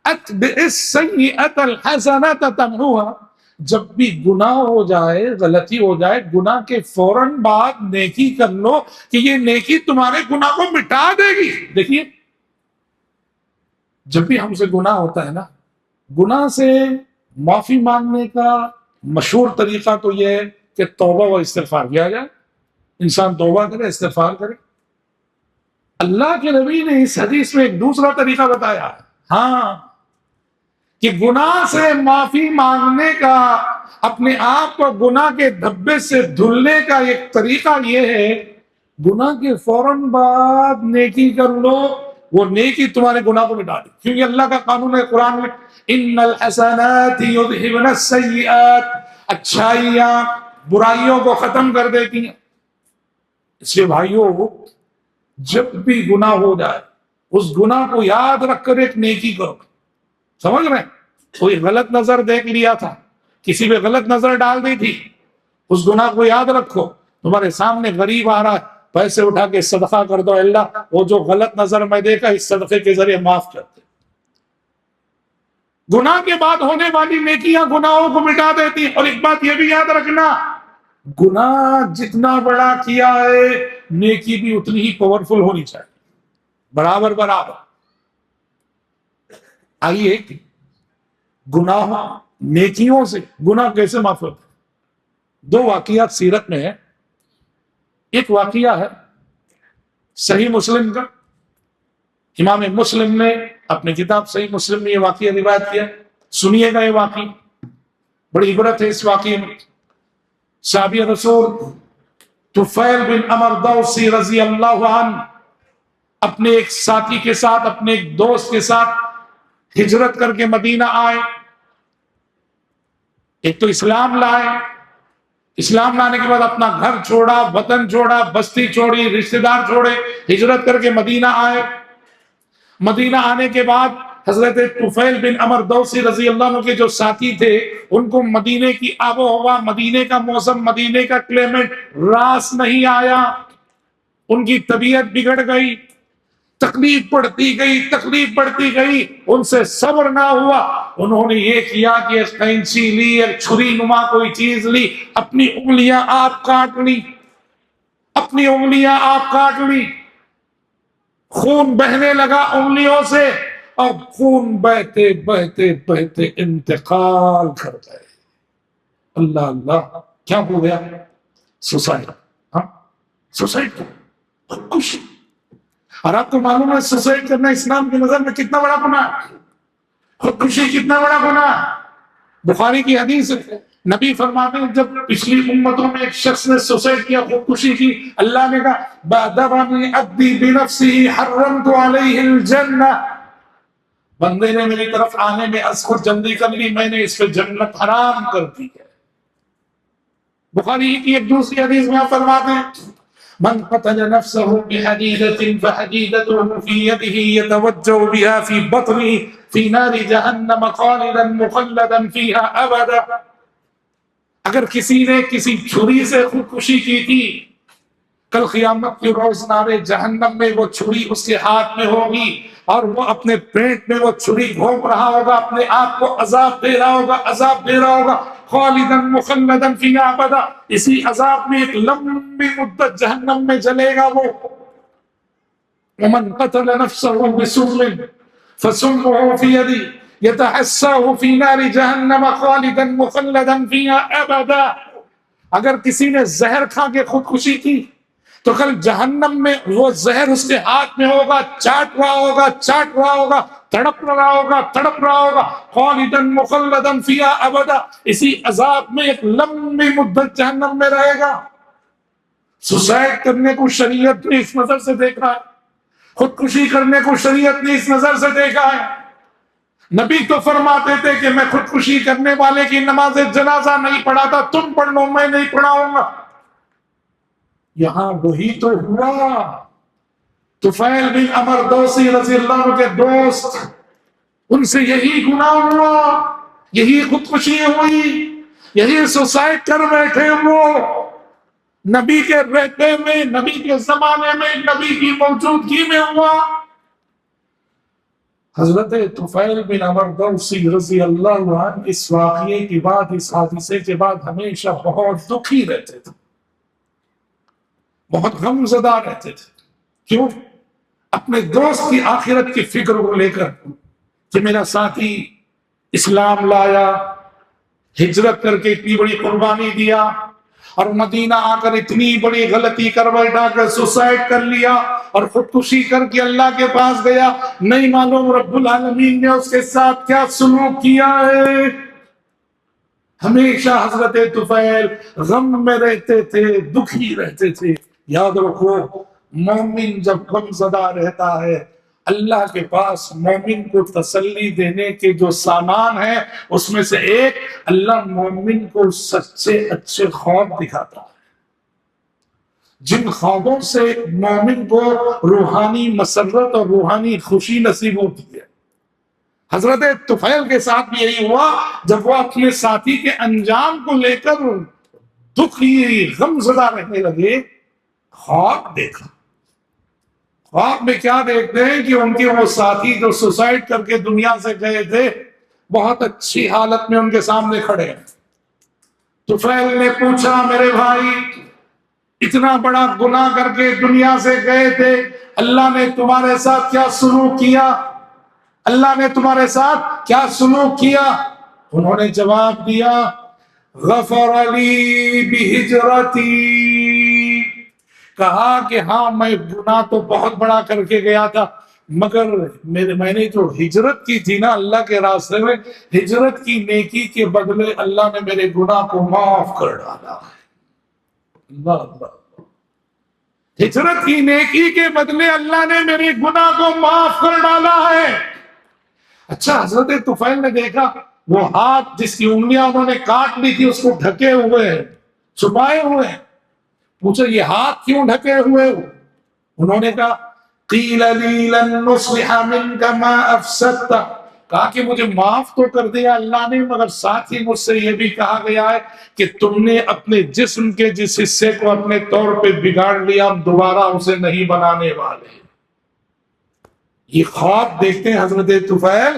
اتبع السیئۃ الحسنۃ تمحوها، جب بھی گناہ ہو جائے، غلطی ہو جائے، گناہ کے فوراً بعد نیکی کر لو کہ یہ نیکی تمہارے گناہ کو مٹا دے گی۔ دیکھیے، جب بھی ہم سے گناہ ہوتا ہے نا، گناہ سے معافی مانگنے کا مشہور طریقہ تو یہ ہے کہ توبہ و استغفار کیا جائے، انسان توبہ کرے، استغفار کرے۔ اللہ کے نبی نے اس حدیث میں ایک دوسرا طریقہ بتایا، ہاں، کہ گناہ سے معافی مانگنے کا، اپنے آپ کو گناہ کے دھبے سے دھلنے کا ایک طریقہ یہ ہے، گناہ کے فوراً بعد نیکی کر لو، وہ نیکی تمہارے گناہ کو مٹا دے، کیونکہ اللہ کا قانون ہے قرآن میں، ان الحسنات یذہبن السیئات، اچھائیاں برائیوں کو ختم کر دیتی ہیں۔ اس لیے بھائیوں، جب بھی گناہ ہو جائے، اس گناہ کو یاد رکھ کر ایک نیکی کرو۔ سمجھ رہے ہیں؟ کوئی غلط نظر دیکھ لیا تھا، کسی پہ غلط نظر ڈال دی تھی، اس گناہ کو یاد رکھو۔ تمہارے سامنے غریب آ رہا ہے، پیسے اٹھا کے صدقہ کر دو، اللہ وہ جو غلط نظر میں دیکھا اس صدقے کے ذریعے معاف کرتے۔ گناہ کے بعد ہونے والی نیکیاں گناہوں کو مٹا دیتی ہیں۔ اور ایک بات یہ بھی یاد رکھنا، گناہ جتنا بڑا کیا ہے، نیکی بھی اتنی ہی پاورفل ہونی چاہیے، برابر۔ آئیے، گناہ نیکیوں سے گناہ کیسے معاف ہوتے؟ دو واقعات سیرت میں ہیں۔ ایک واقعہ ہے صحیح مسلم کا، امام مسلم نے اپنی کتاب صحیح مسلم میں یہ واقعہ روایت کیا، سنیے گا۔ یہ واقعہ بڑی عبرت ہے اس واقعے میں۔ صحابی رسول طفیل بن عمر دوسی رضی اللہ عنہ اپنے ایک ساتھی کے ساتھ، اپنے ایک دوست کے ساتھ ہجرت کر کے مدینہ آئے۔ ایک تو اسلام لائے، اسلام لانے کے بعد اپنا گھر چھوڑا، وطن چھوڑا، بستی چھوڑی، رشتہ دار چھوڑے، ہجرت کر کے مدینہ آئے۔ مدینہ آنے کے بعد حضرت طفیل بن عمر دوسی رضی اللہ عنہ کے جو ساتھی تھے، ان کو مدینے کی آب و ہوا، مدینے کا موسم، مدینے کا کلائمیٹ راس نہیں آیا، ان کی طبیعت بگڑ گئی۔ تکلیف بڑھتی گئی، ان سے صبر نہ ہوا، انہوں نے یہ کیا کہ ایک قینچی لی، ایک چھری نما کوئی چیز لی، اپنی انگلیاں آپ کاٹ لی، خون بہنے لگا انگلیوں سے، اور خون بہتے بہتے بہتے انتقال کر گئے۔ اللہ اللہ، کیا ہو گیا؟ سوسائڈ، سوسائڈ، خودکشی۔ اور آپ کو معلوم ہے سوسائڈ کرنا اسلام کی نظر میں کتنا بڑا گناہ ہے؟ خودکشی کتنا بڑا گناہ ہے؟ بخاری کی حدیث ہے، نبی فرماتے ہیں جب پچھلی امتوں میں ایک شخص نے سوسائڈ کیا، خودکشی کی، اللہ نے کہا بادرنی عبدی بنفسہ حرمت علیہ الجنہ، بندے نے میری طرف آنے میں از خود جلدی کر لی، میں نے اس پہ جنت حرام کر دی ہے۔ بخاری کی ایک دوسری حدیث میں فرماتے ہیں من قتل نفسه بحديدة فحديدته في يده يتوجه بها في بطنه في نار جهنم خالدا مخلدا فيها ابدا۔ اگر کسی نے کسی چھری سے خودکشی کی تھی، کل قیامت کے روز نار جہنم میں وہ چھری اس کے ہاتھ میں ہوگی، اور وہ اپنے پیٹ میں وہ چھری گھونپ رہا ہوگا، اپنے آپ کو عذاب دے رہا ہوگا، خالداً مخلداً فیہا ابدا، اسی عذاب میں ایک لمبی مدت جہنم میں جلے گا وہ۔ ومن قتل نفسه بسم فسمه في يدي يتحساه في نار جہنم خالداً مخلداً فیہا ابدا، اگر کسی نے زہر کھا کے خودکشی کی تو کل جہنم میں وہ زہر اس کے ہاتھ میں ہوگا، چاٹ رہا ہوگا، تڑپ رہا ہوگا، خالداً مخلداً فیہا ابدا، اسی عذاب میں ایک لمبی مدت جہنم میں رہے گا۔ سوسائڈ کرنے کو شریعت نے اس نظر سے دیکھا ہے، خودکشی کرنے کو شریعت نے اس نظر سے دیکھا ہے۔ نبی تو فرماتے تھے کہ میں خودکشی کرنے والے کی نماز جنازہ نہیں پڑھاتا، تم پڑھ لو، میں نہیں پڑھاؤں گا۔ یہاں وہی تو ہوا، طفیل بن عمر دوسی رضی اللہ عنہ کے دوست، ان سے یہی گناہ ہوا، یہی خودکشی ہوئی، یہی سوسائڈ کر بیٹھے وہ، نبی کے رہتے میں، نبی کے زمانے میں، نبی کی موجودگی میں ہوا۔ حضرت طفیل بن عمر دوسی رضی اللہ عنہ اس واقعے کے بعد، اس حادثے کے بعد ہمیشہ بہت دکھی رہتے تھے، بہت غم زدہ رہتے تھے۔ کیوں؟ اپنے دوست کی آخرت کی فکر کو لے کر کہ میرا ساتھی اسلام لایا، ہجرت کر کے اتنی بڑی قربانی دیا، اور مدینہ آ کر اتنی بڑی غلطی کر بیٹھا کہ سوسائڈ کر لیا اور خودکشی کر کے اللہ کے پاس گیا، نہیں معلوم رب العالمین نے اس کے ساتھ کیا سلوک کیا ہے۔ ہمیشہ حضرت طفیل غم میں رہتے تھے، دکھی رہتے تھے۔ یاد رکھو، مومن جب غم زدہ رہتا ہے، اللہ کے پاس مومن کو تسلی دینے کے جو سامان ہیں اس میں سے ایک، اللہ مومن کو سچے اچھے خواب دکھاتا ہے، جن خوابوں سے مومن کو روحانی مسرت اور روحانی خوشی نصیب ہوتی ہے۔ حضرت طفیل کے ساتھ بھی یہی ہوا، جب وہ اپنے ساتھی کے انجام کو لے کر دکھی غم زدہ رہنے لگے، خواب دیکھا۔ خواب میں کیا دیکھتے ہیں کہ ان کے وہ ساتھی جو سوسائڈ کر کے دنیا سے گئے تھے، بہت اچھی حالت میں ان کے سامنے کھڑے ہیں۔ طفیل نے پوچھا، میرے بھائی اتنا بڑا گناہ کر کے دنیا سے گئے تھے، اللہ نے تمہارے ساتھ کیا سلوک کیا؟ انہوں نے جواب دیا، غفر لی بہجرتی، کہا کہ ہاں میں گناہ تو بہت بڑا کر کے گیا تھا، مگر میں نے جو ہجرت کی تھی نا اللہ کے راستے میں، ہجرت کی نیکی کے بدلے اللہ نے میرے گناہ کو معاف کر ڈالا ہے۔ اللہ اللہ، ہجرت کی نیکی کے بدلے اللہ نے میرے گناہ کو معاف کر ڈالا ہے۔ اچھا، حضرت طفیل نے دیکھا وہ ہاتھ جس کی انگلیاں انہوں نے کاٹ لی تھی اس کو ڈھکے ہوئے ہیں، چھپائے ہوئے ہیں۔ پوچھا یہ ہاتھ کیوں ڈھکے ہوئے ہو؟ انہوں نے کہا قیل لی لن نصلح منک ما افسدت، کہا کہ مجھے معاف تو کر دیا اللہ نے، مگر ساتھ ہی مجھ سے یہ بھی کہا گیا ہے کہ تم نے اپنے جسم کے جس حصے کو اپنے طور پہ بگاڑ لیا، ہم دوبارہ اسے نہیں بنانے والے۔ یہ خواب دیکھتے ہیں حضرت طفیل،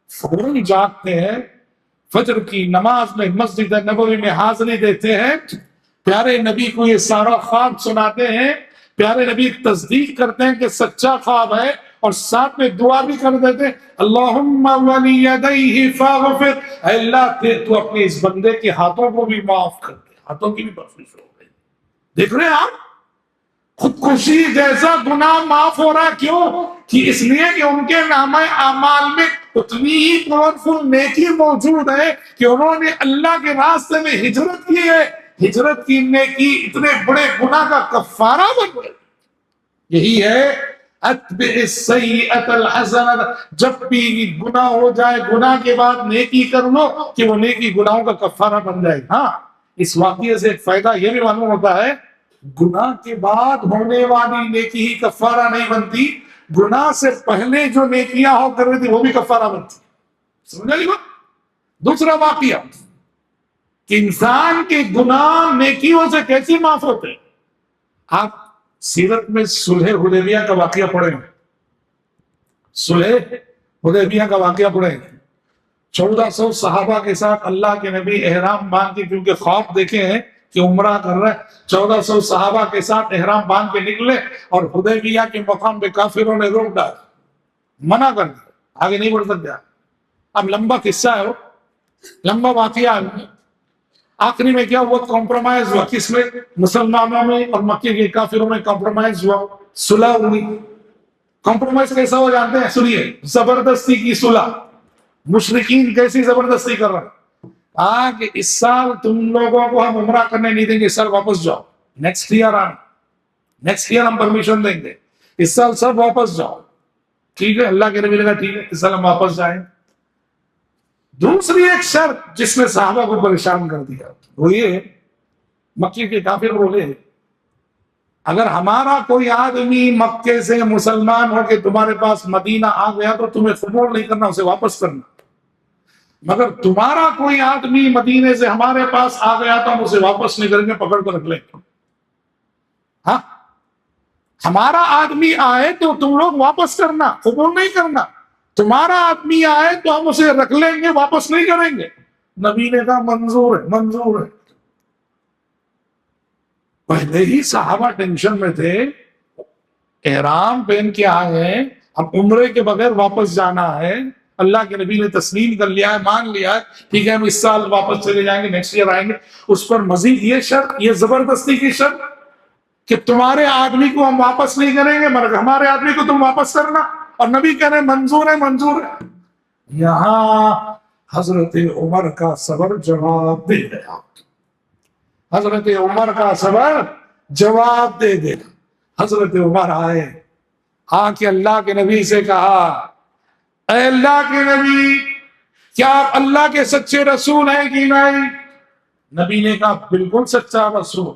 فوراً جاگتے ہیں، فجر کی نماز میں مسجد نبوی میں حاضری دیتے ہیں، پیارے نبی کو یہ سارا خواب سناتے ہیں، پیارے نبی تصدیق کرتے ہیں کہ سچا خواب ہے، اور ساتھ میں دعا بھی کر دیتے ہیں، اللہم ولیدیہ فاغفر، اے اللہ تو اپنے اس بندے کے ہاتھوں کو بھی معاف کر دے، ہاتھوں کی بھی بخشش ہو گئی۔ دیکھ رہے ہیں آپ، خودکشی جیسا گناہ معاف ہو رہا ہے، کیوں؟ کہ اس لیے کہ ان کے نامہ اعمال میں اتنی ہی پاورفل نیکی موجود ہے کہ انہوں نے اللہ کے راستے میں ہجرت کی ہے، ہجرت کی نیکی اتنے بڑے گناہ کا کفارہ بن گئی۔ یہی ہے اتبع السیئۃ الحسنۃ، جب بھی گناہ ہو جائے گناہ کے بعد نیکی کر لو کہ وہ نیکی گناہوں کا کفارہ بن جائے۔ ہاں، اس واقعے سے ایک فائدہ یہ بھی معلوم ہوتا ہے، گناہ کے بعد ہونے والی نیکی ہی کفارہ نہیں بنتی، گناہ سے پہلے جو نیکیاں ہو کر رہی تھی وہ بھی کفارہ بنتی۔ سمجھا نہیں بات؟ دوسرا واقعہ کہ انسان کے گناہ نیکیوں سے کیسے معاف ہوتے ہیں۔ آپ سیرت میں صلح حدیبیہ کا واقعہ پڑھیں، صلح حدیبیہ کا واقعہ پڑھیں، 1400 صحابہ کے ساتھ اللہ کے نبی احرام باندھ کے، کیونکہ خواب دیکھے ہیں کہ عمرہ کر رہے، 1400 صحابہ کے ساتھ احرام باندھ کے نکلے، اور حدیبیہ کے مقام پہ کافروں نے روک ڈالا، منع کر دیا، آگے نہیں بڑھ سکتے۔ اب لمبا قصہ ہے، وہ لمبا واقعہ ہے۔ آخری میں کیا ہوا؟ کمپرومائز ہوا، کس میں؟ مسلمانوں میں اور مکے کے کافروں میں کمپرومائز ہوا، صلح ہوئی۔ کمپرومائز کیسا ہو جانتے ہیں؟ سنیے، زبردستی کی صلح۔ مشرکین کیسی زبردستی کر رہا کہ اس سال تم لوگوں کو ہم عمرہ کرنے نہیں دیں گے، اس سال واپس جاؤ، نیکسٹ ایئر آنا، نیکسٹ ایئر ہم پرمیشن دیں گے، اس سال سب واپس جاؤ۔ ٹھیک ہے، اللہ کے نبی نے کہا ٹھیک ہے، اس سال ہم واپس جائیں۔ دوسری ایک شرط جس نے صحابہ کو پریشان کر دیا وہ یہ، مکے کے کافر بولے اگر ہمارا کوئی آدمی مکے سے مسلمان ہو کے تمہارے پاس مدینہ آ گیا تو تمہیں قبول نہیں کرنا، اسے واپس کرنا، مگر تمہارا کوئی آدمی مدینے سے ہمارے پاس آ گیا تو ہم اسے واپس نہیں کریں گے، پکڑ کر رکھ لیں گے۔ ہاں، ہمارا آدمی آئے تو تم لوگ واپس کرنا، قبول نہیں کرنا، تمہارا آدمی آئے تو ہم اسے رکھ لیں گے، واپس نہیں کریں گے۔ نبی نے کہا منظور ہے، منظور ہے۔ پہلے ہی صحابہ ٹینشن میں تھے، احرام پہن کے آئے ہیں، اب عمرے کے بغیر واپس جانا ہے، اللہ کے نبی نے تسلیم کر لیا ہے، مان لیا ہے، ٹھیک ہے ہم اس سال واپس چلے جائیں گے، نیکسٹ ایئر آئیں گے۔ اس پر مزید یہ شرط، یہ زبردستی کی شرط کہ تمہارے آدمی کو ہم واپس نہیں کریں گے مگر ہمارے آدمی کو تم واپس کرنا، اور نبی کہہ رہے منظور ہے، منظور ہے۔ یہاں حضرت عمر کا صبر جواب دے گیا، حضرت عمر کا صبر جواب دے دے۔ حضرت عمر آئے، آ کے اللہ کے نبی سے کہا اے اللہ کے نبی، کیا آپ اللہ کے سچے رسول ہیں کہ نہیں؟ نبی نے کہا بالکل سچا رسول۔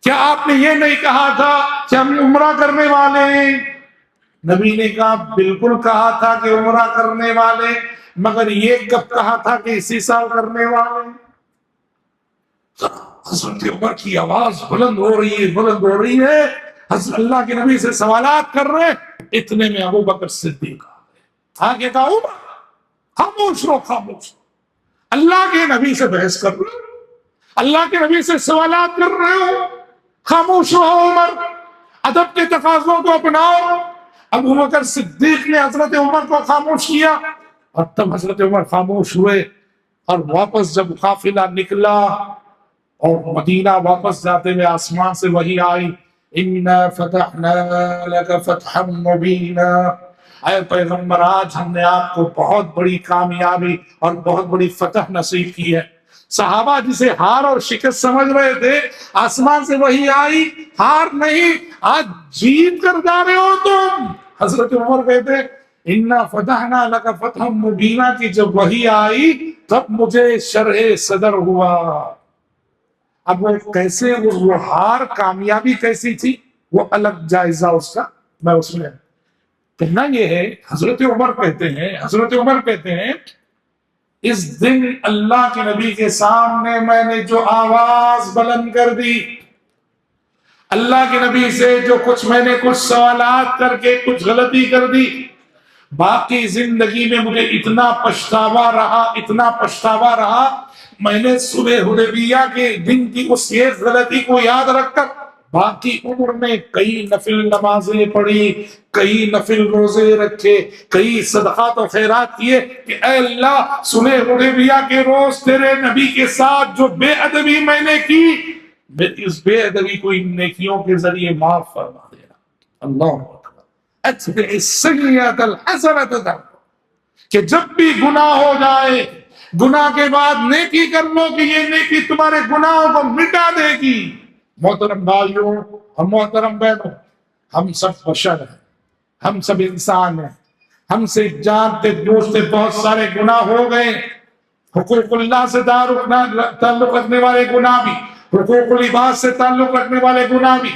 کیا آپ نے یہ نہیں کہا تھا کہ ہم عمرہ کرنے والے ہیں؟ نبی نے کہا بالکل کہا تھا کہ عمرہ کرنے والے، مگر یہ کب کہا تھا کہ اسی سال کرنے والے؟ حضرت عمر کی آواز بلند ہو رہی ہے، بلند ہو رہی ہے، حضرت اللہ کے نبی سے سوالات کر رہے، اتنے میں ابو بکر صدیق آگے کہا عمر خاموش رہو، خاموش، اللہ کے نبی سے بحث کر رہے ہو، اللہ کے نبی سے سوالات کر رہے ہو، خاموش رہو عمر، ادب کے تقاضوں کو اپناؤ۔ ابو بکر صدیق نے حضرت عمر کو خاموش کیا، اور تب حضرت عمر خاموش ہوئے، اور واپس جب قافلہ نکلا اور مدینہ واپس جاتے ہوئے آسمان سے وحی آئی، اِنَّا فَتَحْنَا لَكَ فَتْحًا مُبِينًا، اے پیغمبر آج ہم نے آپ کو بہت بڑی کامیابی اور بہت بڑی فتح نصیب کی ہے۔ صحابہ جسے ہار اور شکست سمجھ رہے تھے، آسمان سے وحی آئی، ہار نہیں، آج جیت کر جا رہے ہو تم۔ حضرت عمر کہتے اِنَّا فَتَحْنَا لَكَ فَتْحًا مُبِينًا کی جب وحی آئی تب مجھے شرح صدر ہوا۔ اب وہ کیسے، وہ ہار کامیابی کیسی تھی وہ الگ جائزہ اس کا، میں اس میں کہنا یہ ہے، حضرت عمر کہتے ہیں اس دن اللہ کے نبی کے سامنے میں نے جو آواز بلند کر دی، اللہ کے نبی سے جو کچھ میں نے کچھ سوالات کر کے کچھ غلطی کر دی، باقی زندگی میں مجھے اتنا پچھتاوا رہا، میں نے صلح حدیبیہ کے دن کی اس ایک غلطی کو یاد رکھ کر باقی عمر میں کئی نفل نمازیں پڑھی، کئی نفل روزے رکھے، کئی صدقات و خیرات کیے کہ اے اللہ صلح حدیبیہ کے روز تیرے نبی کے ساتھ جو بے ادبی میں نے کی، اس بے ادبی کو ان نیکیوں کے ذریعے معاف فرما دینا۔ اللہ اکبر۔ اتبع السیئۃ الحسنۃ تمحها، کہ جب بھی گناہ ہو جائے، گناہ کے بعد نیکی کر لو کہ یہ نیکی تمہارے گناہوں کو مٹا دے گی۔ محترم بھائیوں اور محترم بہنوں، ہم سب بشر ہیں، ہم سب انسان ہیں، ہم سے جانتے بوجھتے بہت سارے گناہ ہو گئے، حقوق اللہ سے تعلق رکھنے والے گناہ بھی، حقوق العباد سے تعلق رکھنے والے گناہ بھی۔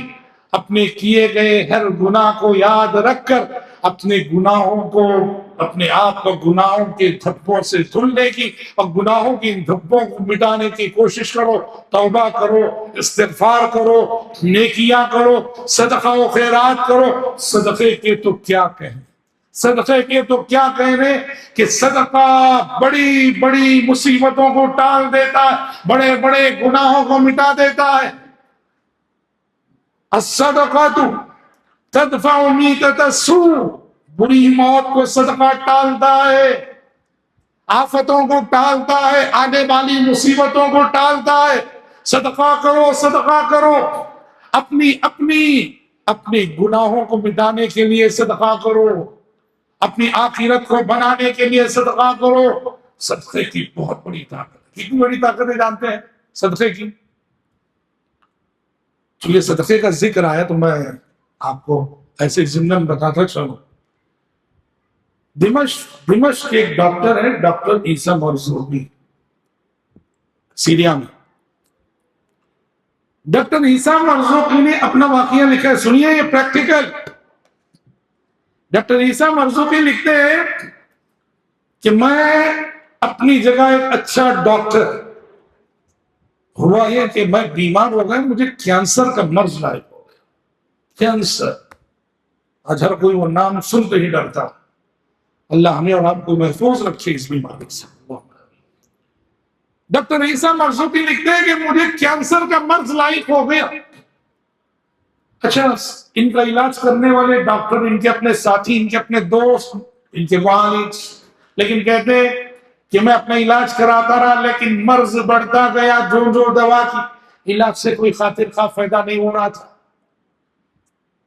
اپنے کیے گئے ہر گناہ کو یاد رکھ کر اپنے گناہوں کو، اپنے آپ کو گناہوں کے دھبوں سے دھلنے کی اور گناہوں کی ان دھبوں کو مٹانے کی کوشش کرو، توبہ کرو، استغفار کرو، نیکیاں کرو، صدقہ و خیرات کرو۔ صدقے کے تو کیا کہیں، صدقے کے تو کیا کہنے کہ صدقہ بڑی بڑی مصیبتوں کو ٹال دیتا ہے، بڑے بڑے گناہوں کو مٹا دیتا ہے۔ الصدقۃ تدفع میتۃ السوء، بری موت کو صدقہ ٹالتا ہے، آفتوں کو ٹالتا ہے، آنے والی مصیبتوں کو ٹالتا ہے۔ صدقہ کرو، صدقہ کرو، اپنی گناہوں کو مٹانے کے لیے صدقہ کرو، اپنی آخرت کو بنانے کے لیے صدقہ کرو۔ صدقے کی بہت بڑی طاقت ہے۔ کتنی بڑی طاقت ہے جانتے ہیں صدقے کی؟ تو یہ صدقے کا ذکر آیا تو میں آپ کو ایسے ضمن بتاتا چلوں۔ دمشق کے ایک ڈاکٹر ہے، ڈاکٹر عیسیٰ مرزوقی، سیریا میں۔ ڈاکٹر عیسیٰ مرزوقی نے اپنا واقعہ لکھا ہے، سنیے یہ پریکٹیکل۔ ڈاکٹر عیسیٰ مرزوقی لکھتے ہیں کہ میں اپنی جگہ ایک اچھا ڈاکٹر، ہوا یہ کہ میں بیمار ہو گیا، مجھے کینسر کا مرض لاحق ہو گیا۔ کینسر، آج ہر کوئی وہ نام سنتے ہی ڈرتا۔ اللہ ہمیں اور آپ کو محفوظ رکھے اس بیماری سے۔ ڈاکٹر عیسیٰ مرزوقی لکھتے ہیں کہ مجھے کینسر کا مرض لاحق ہو گیا۔ اچھا، ان کا علاج کرنے والے ڈاکٹر، ان کے اپنے ساتھی، ان کے اپنے دوست، ان کے والد، لیکن کہتے ہیں کہ میں اپنا علاج کراتا رہا لیکن مرض بڑھتا گیا، جو دوا کی علاج سے کوئی خاطر خواہ فائدہ نہیں ہو رہا تھا۔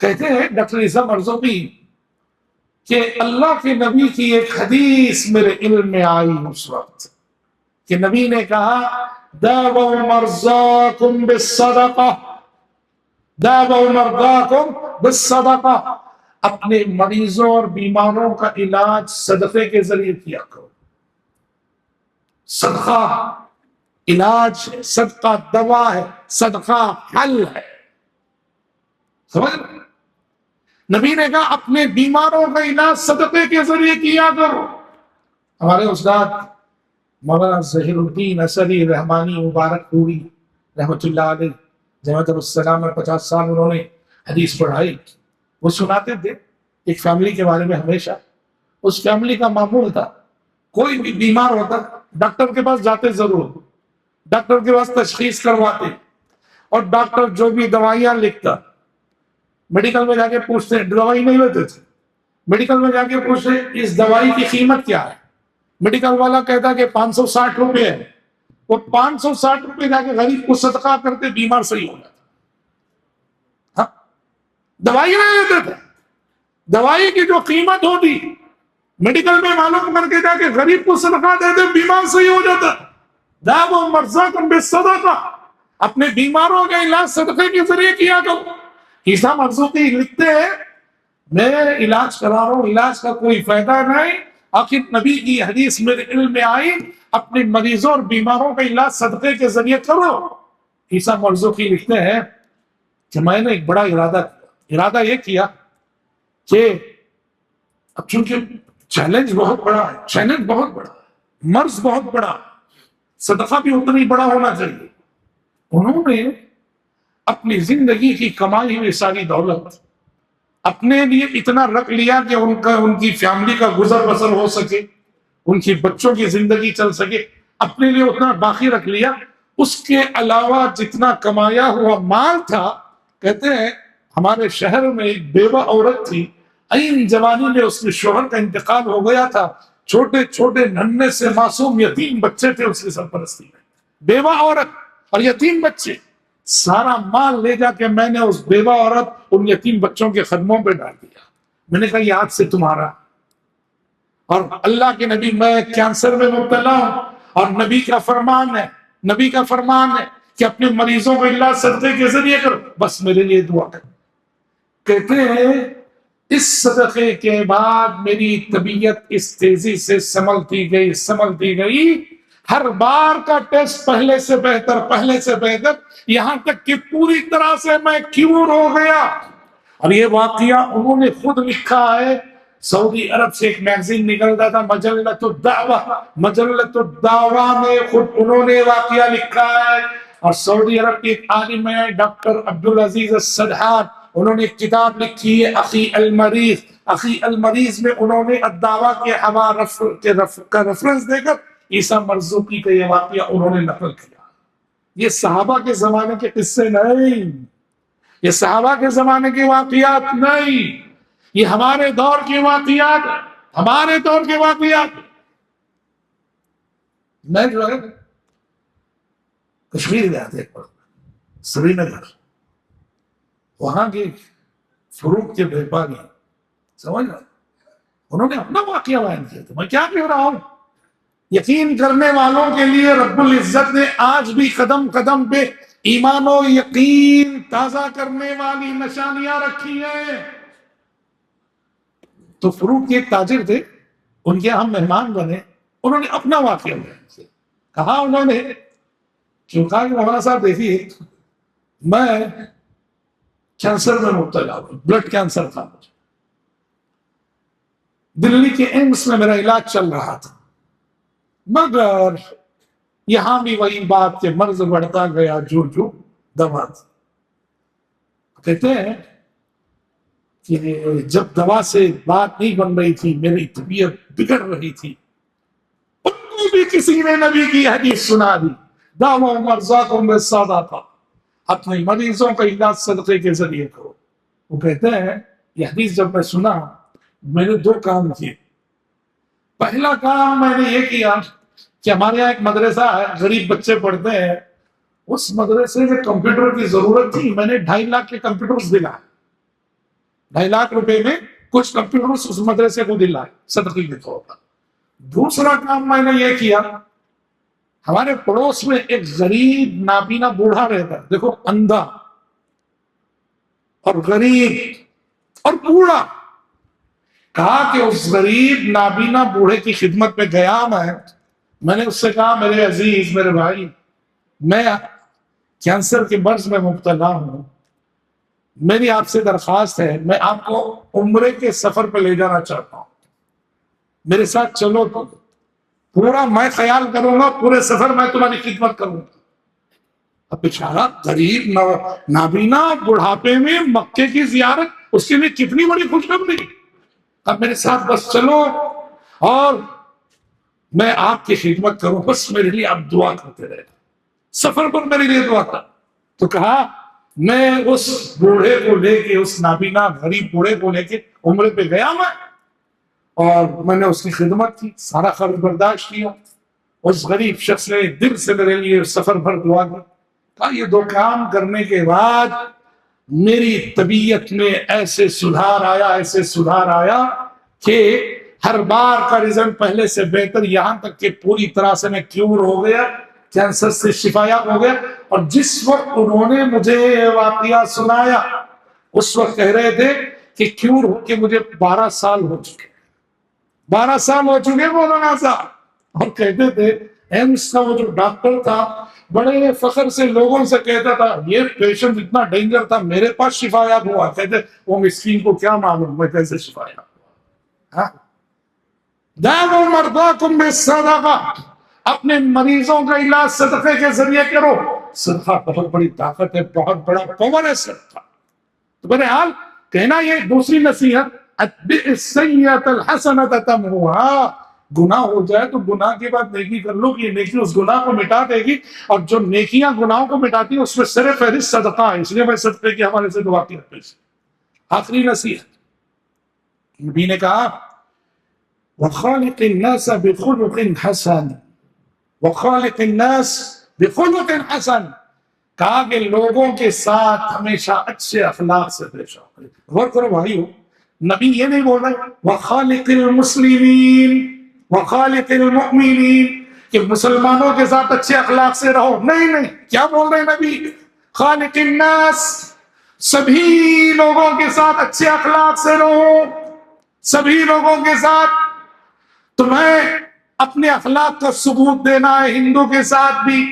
کہتے ہیں ڈاکٹر عیسیٰ مرزوقی کہ اللہ کے نبی کی ایک حدیث میرے علم میں آئی اس وقت کہ نبی نے کہا داووا مرضاکم بالصدقہ، داووا مرضاکم بالصدقہ، اپنے مریضوں اور بیماروں کا علاج صدقے کے ذریعے کیا کرو۔ صدقہ علاج ہے، صدقہ دوا ہے، صدقہ حل ہے۔ سمجھ رہے؟ نبی نے کہا اپنے بیماروں کا علاج صدقے کے ذریعے کیا کرو۔ ہمارے استاد مولانا ظہیر الدین اثری رحمانی مبارک پوری رحمۃ اللہ علیہ، جامعۃ السلام میں 50 سال انہوں نے حدیث پڑھائی۔ وہ سناتے تھے ایک فیملی کے بارے میں ہمیشہ۔ اس فیملی کا معمول تھا کوئی بھی بیمار ہوتا ڈاکٹر کے پاس جاتے ضرور، ڈاکٹر کے پاس تشخیص کرواتے، اور ڈاکٹر جو بھی دوائیاں لکھتا میڈیکل میں جا کے پوچھتے، دوائی نہیں لیتے تھے، میڈیکل میں جا کے پوچھتے اس دوائی کی قیمت کیا ہے، میڈیکل والا کہتا کہ 560 روپے ہے، وہ 560 روپے جا کے غریب کو صدقہ کرتے، بیمار صحیح ہو جاتا۔ ہاں، دوائی نہیں لیتے تھے، دوائی کی جو قیمت ہوتی میڈیکل میں معلوم کر کے جا کے غریب کو صدقہ دیتے، بیمار صحیح ہو جاتا۔ داووا مرضاکم بالصدقہ، اپنے بیماروں کا علاج صدقے کے ذریعے کیا کرو۔ عیسیٰ مرزوقی لکھتے ہیں میں علاج کرا رہا ہوں، علاج کا کوئی فائدہ نہیں، آخر نبی کی حدیث میرے علم میں آئی اپنے مریضوں اور بیماروں کا علاج صدقے کے ذریعے کرو۔ عیسیٰ مرزوقی لکھتے ہیں کہ میں نے ایک بڑا ارادہ یہ کیا کہ اب چونکہ چیلنج بہت بڑا ہے، مرض بہت بڑا، صدقہ بھی اتنا ہی بڑا ہونا چاہیے۔ انہوں نے اپنی زندگی کی کمائی ہوئی ساری دولت اپنے لیے اتنا رکھ لیا کہ ان کی فیملی کا گزر بسر ہو سکے، ان کی بچوں کی زندگی چل سکے، اپنے لیے اتنا باقی رکھ لیا۔ اس کے علاوہ جتنا کمایا ہوا مال تھا، کہتے ہیں ہمارے شہر میں ایک بیوہ عورت تھی، عین جوانی میں اس کے شوہر کا انتقال ہو گیا تھا، چھوٹے چھوٹے ننھے سے معصوم یتیم بچے تھے اس کی سرپرستی میں، بیوہ عورت اور یتیم بچے، سارا مال لے جا کے میں نے اس بیوہ عورت ان یتیم بچوں کے قدموں پہ ڈال دیا۔ میں نے کہا یہ آج سے تمہارا، اور اللہ کے نبی میں کینسر میں مبتلا ہوں، اور نبی کا فرمان ہے کہ اپنے مریضوں کو اللہ صدقے کے ذریعے کرو، بس میرے لیے دعا کرو۔ کہتے ہیں اس صدقے کے بعد میری طبیعت اس تیزی سے سنبھلتی گئی، ہر بار کا ٹیسٹ پہلے سے بہتر، یہاں تک کہ پوری طرح سے میں کیور ہو گیا۔ اور یہ واقعہ انہوں نے خود لکھا ہے، سعودی عرب سے ایک میگزین نکلتا تھا مجلۃ الدعوہ میں خود انہوں نے واقعہ لکھا ہے، اور سعودی عرب کے ایک عالم ہیں ڈاکٹر عبدالعزیز السدحان، انہوں نے ایک کتاب لکھی ہے اخی المریض میں انہوں نے الدعوہ کے کا ریفرنس دے کر عیسیٰ مرزوقی کا یہ واقعہ انہوں نے نقل کیا۔ یہ صحابہ کے زمانے کے قصے نہیں، یہ صحابہ کے زمانے کے واقعات نہیں، یہ ہمارے دور کے واقعات، میں جو ہے کشمیر گیا تھا ایک بار، سری نگر، وہاں کے فروٹ کے بیپاری سمجھ رہا، انہوں نے اپنا واقعہ بیان کیا تھا، میں کیا کہہ رہا ہوں، یقین کرنے والوں کے لیے رب العزت نے آج بھی قدم قدم پہ ایمان و یقین تازہ کرنے والی نشانیاں رکھی ہیں۔ تو فروٹ کے ایک تاجر تھے، ان کے ہم مہمان بنے، انہوں نے اپنا واقعہ بیان کیا، کہا انہوں نے کہ مولانا صاحب دیکھیے میں کینسر میں مبتلا ہوں، بلڈ کینسر تھا مجھے، دلی کے ایمس میں میرا علاج چل رہا تھا، مگر یہاں بھی وہی بات کہ مرض بڑھتا گیا جو دوا تھی۔ کہتے ہیں کہ جب دوا سے بات نہیں بن رہی تھی، میری طبیعت بگڑ رہی تھی، ان کو بھی کسی نے نبی کی حدیث سنا دی، دعوا مرضاکم بالصدقہ تھا، اپنے مریضوں کا علاج صدقے کے ذریعے کرو۔ وہ کہتے ہیں یہ حدیث جب میں سنا، میں نے دو کام کیے۔ پہلا کام میں نے یہ کیا کہ ہمارے یہاں ایک مدرسہ ہے، غریب بچے پڑھتے ہیں، اس مدرسے میں کمپیوٹر کی ضرورت تھی، میں نے 2.5 لاکھ کے کمپیوٹرز دلائے، 2.5 لاکھ روپے میں کچھ کمپیوٹرز اس مدرسے کو دلائے صدقے کے طور پر۔ دوسرا کام میں نے یہ کیا، ہمارے پڑوس میں ایک غریب نابینا بوڑھا رہتا ہے، دیکھو اندھا اور غریب اور بوڑھا، کہا کہ اس غریب نابینا بوڑھے کی خدمت پہ گیا میں نے اس سے کہا میرے عزیز، میرے بھائی، میں کینسر کے مرض میں مبتلا ہوں، میری آپ سے درخواست ہے، میں آپ کو عمرے کے سفر پہ لے جانا چاہتا ہوں، میرے ساتھ چلو، تو پورا میں خیال کروں گا، پورے سفر میں تمہاری خدمت کروں گا۔ اب بیچارہ غریب نابینا بڑھاپے میں مکے کی زیارت، اس کے لیے کتنی بڑی خوشخبری، اب میرے ساتھ بس چلو اور میں آپ کی خدمت کروں، بس میرے لیے آپ دعا کرتے رہے، سفر پر میرے لیے دعا کر۔ تو کہا میں اس بوڑھے کو لے کے، اس نابینا غریب بوڑھے کو لے کے عمرے پہ گیا اور میں نے اس کی خدمت کی، سارا خرچ برداشت کیا، اس غریب شخص نے دل سے میرے لیے سفر بھر دعا کی۔ کہا یہ دو کام کرنے کے بعد میری طبیعت میں ایسے سدھار آیا کہ ہر بار کا رزلٹ پہلے سے بہتر، یہاں تک کہ پوری طرح سے میں کیور ہو گیا، کینسر سے شفایاب ہو گیا۔ اور جس وقت انہوں نے مجھے یہ واقعہ سنایا، اس وقت کہہ رہے تھے کہ کیور ہو کے مجھے 12 سال ہو چکے مولانا صاحب، اور کہتے تھے ایمس کا وہ جو ڈاکٹر تھا بڑے فخر سے لوگوں سے کہتا تھا یہ پیشنٹ اتنا ڈینجر تھا، میرے پاس شفایاب ہوا۔ کہتے وہ مسکین کو کیا معلوم میں کیسے شفایاب ہوا۔ دعوا مرضاکم بالصدقہ، اپنے مریضوں کا علاج صدقے کے ذریعے کرو۔ صدقہ بہت بڑی طاقت ہے، بہت بڑا پاور ہے صدقہ۔ تو بہرحال کہنا یہ دوسری نصیحت، اتبع السیئۃ الحسنۃ تمحوها، گناہ ہو جائے تو گناہ کے بعد نیکی کر لو کہ یہ نیکی اس گناہ کو مٹا دے گی، اور جو نیکیاں گناہوں کو مٹاتی ہیں اس میں سر فہرست صدقہ ہے، اس لیے میں صدقے کے حوالے سے دعا کیا۔ آخری نصیحت نبی نے کہا وخالق الناس بخلق حسن، وخالق الناس بخلق حسن، کہا کہ لوگوں کے ساتھ ہمیشہ اچھے اخلاق سے پیش آؤ۔ غور کرو بھائیو، نبی یہ نہیں بول رہے وخالق المسلمین وخالق المؤمنین کہ مسلمانوں کے ساتھ اچھے اخلاق سے رہو، نہیں نہیں، کیا بول رہے ہیں نبی؟ خالق الناس، سبھی لوگوں کے ساتھ اچھے اخلاق سے رہو، سبھی لوگوں کے ساتھ۔ تمہیں اپنے اخلاق کا ثبوت دینا ہے ہندو کے ساتھ بھی،